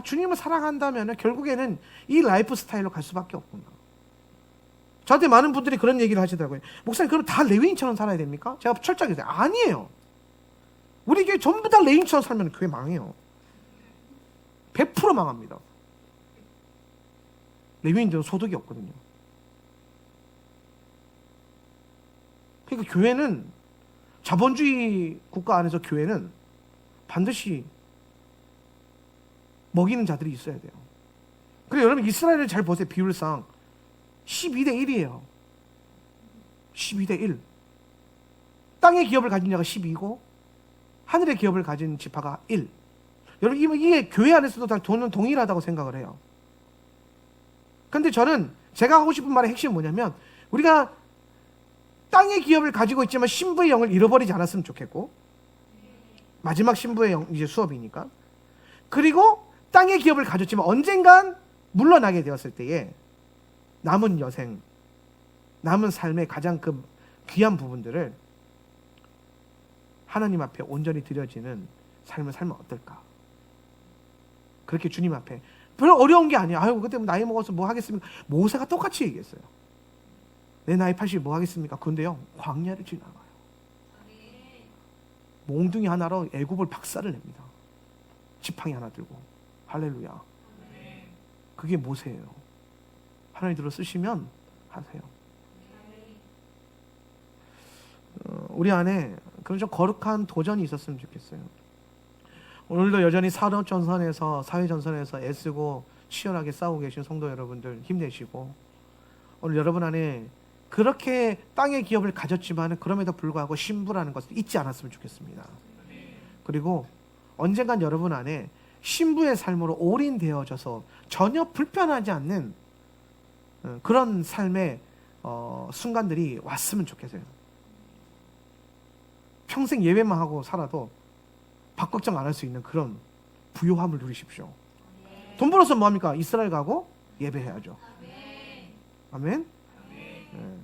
주님을 사랑한다면 결국에는 이 라이프 스타일로 갈 수밖에 없구나. 저한테 많은 분들이 그런 얘기를 하시더라고요. 목사님, 그럼 다 레위인처럼 살아야 됩니까? 제가 철저하게 얘기해요. 아니에요. 우리 교회 전부 다 레위인처럼 살면 교회 망해요. 100% 망합니다. 레위인들은 소득이 없거든요. 그러니까 교회는, 자본주의 국가 안에서 교회는 반드시 먹이는 자들이 있어야 돼요. 그리고 여러분, 이스라엘을 잘 보세요. 비율상 12대 1이에요. 12대 1. 땅의 기업을 가진 자가 12고 하늘의 기업을 가진 지파가 1. 여러분, 이게 교회 안에서도 다 돈은 동일하다고 생각을 해요. 근데 저는 제가 하고 싶은 말의 핵심은 뭐냐면, 우리가 땅의 기업을 가지고 있지만 신부의 영을 잃어버리지 않았으면 좋겠고, 마지막 신부의 영 이제 수업이니까. 그리고 땅의 기업을 가졌지만 언젠간 물러나게 되었을 때에 남은 여생, 남은 삶의 가장 그 귀한 부분들을 하나님 앞에 온전히 드려지는 삶을 살면 어떨까? 그렇게 주님 앞에, 별로 어려운 게 아니야. 아유, 그때 나이 먹어서 뭐 하겠습니까? 모세가 똑같이 얘기했어요. 내 나이 80 뭐 하겠습니까? 근데요, 광야를 지나가요. 몽둥이 하나로 애굽을 박살을 냅니다. 지팡이 하나 들고. 할렐루야. 그게 모세예요. 하나님 들어 쓰시면 하세요. 우리 안에 그런 좀 거룩한 도전이 있었으면 좋겠어요. 오늘도 여전히 산업전선에서, 사회전선에서 애쓰고 치열하게 싸우고 계신 성도 여러분들 힘내시고, 오늘 여러분 안에 그렇게 땅의 기업을 가졌지만 그럼에도 불구하고 신부라는 것을 잊지 않았으면 좋겠습니다. 그리고 언젠간 여러분 안에 신부의 삶으로 올인되어져서 전혀 불편하지 않는 그런 삶의 순간들이 왔으면 좋겠어요. 평생 예배만 하고 살아도 밥 걱정 안 할 수 있는 그런 부요함을 누리십시오. 돈 벌어서 뭐합니까? 이스라엘 가고 예배해야죠. 아멘. 네.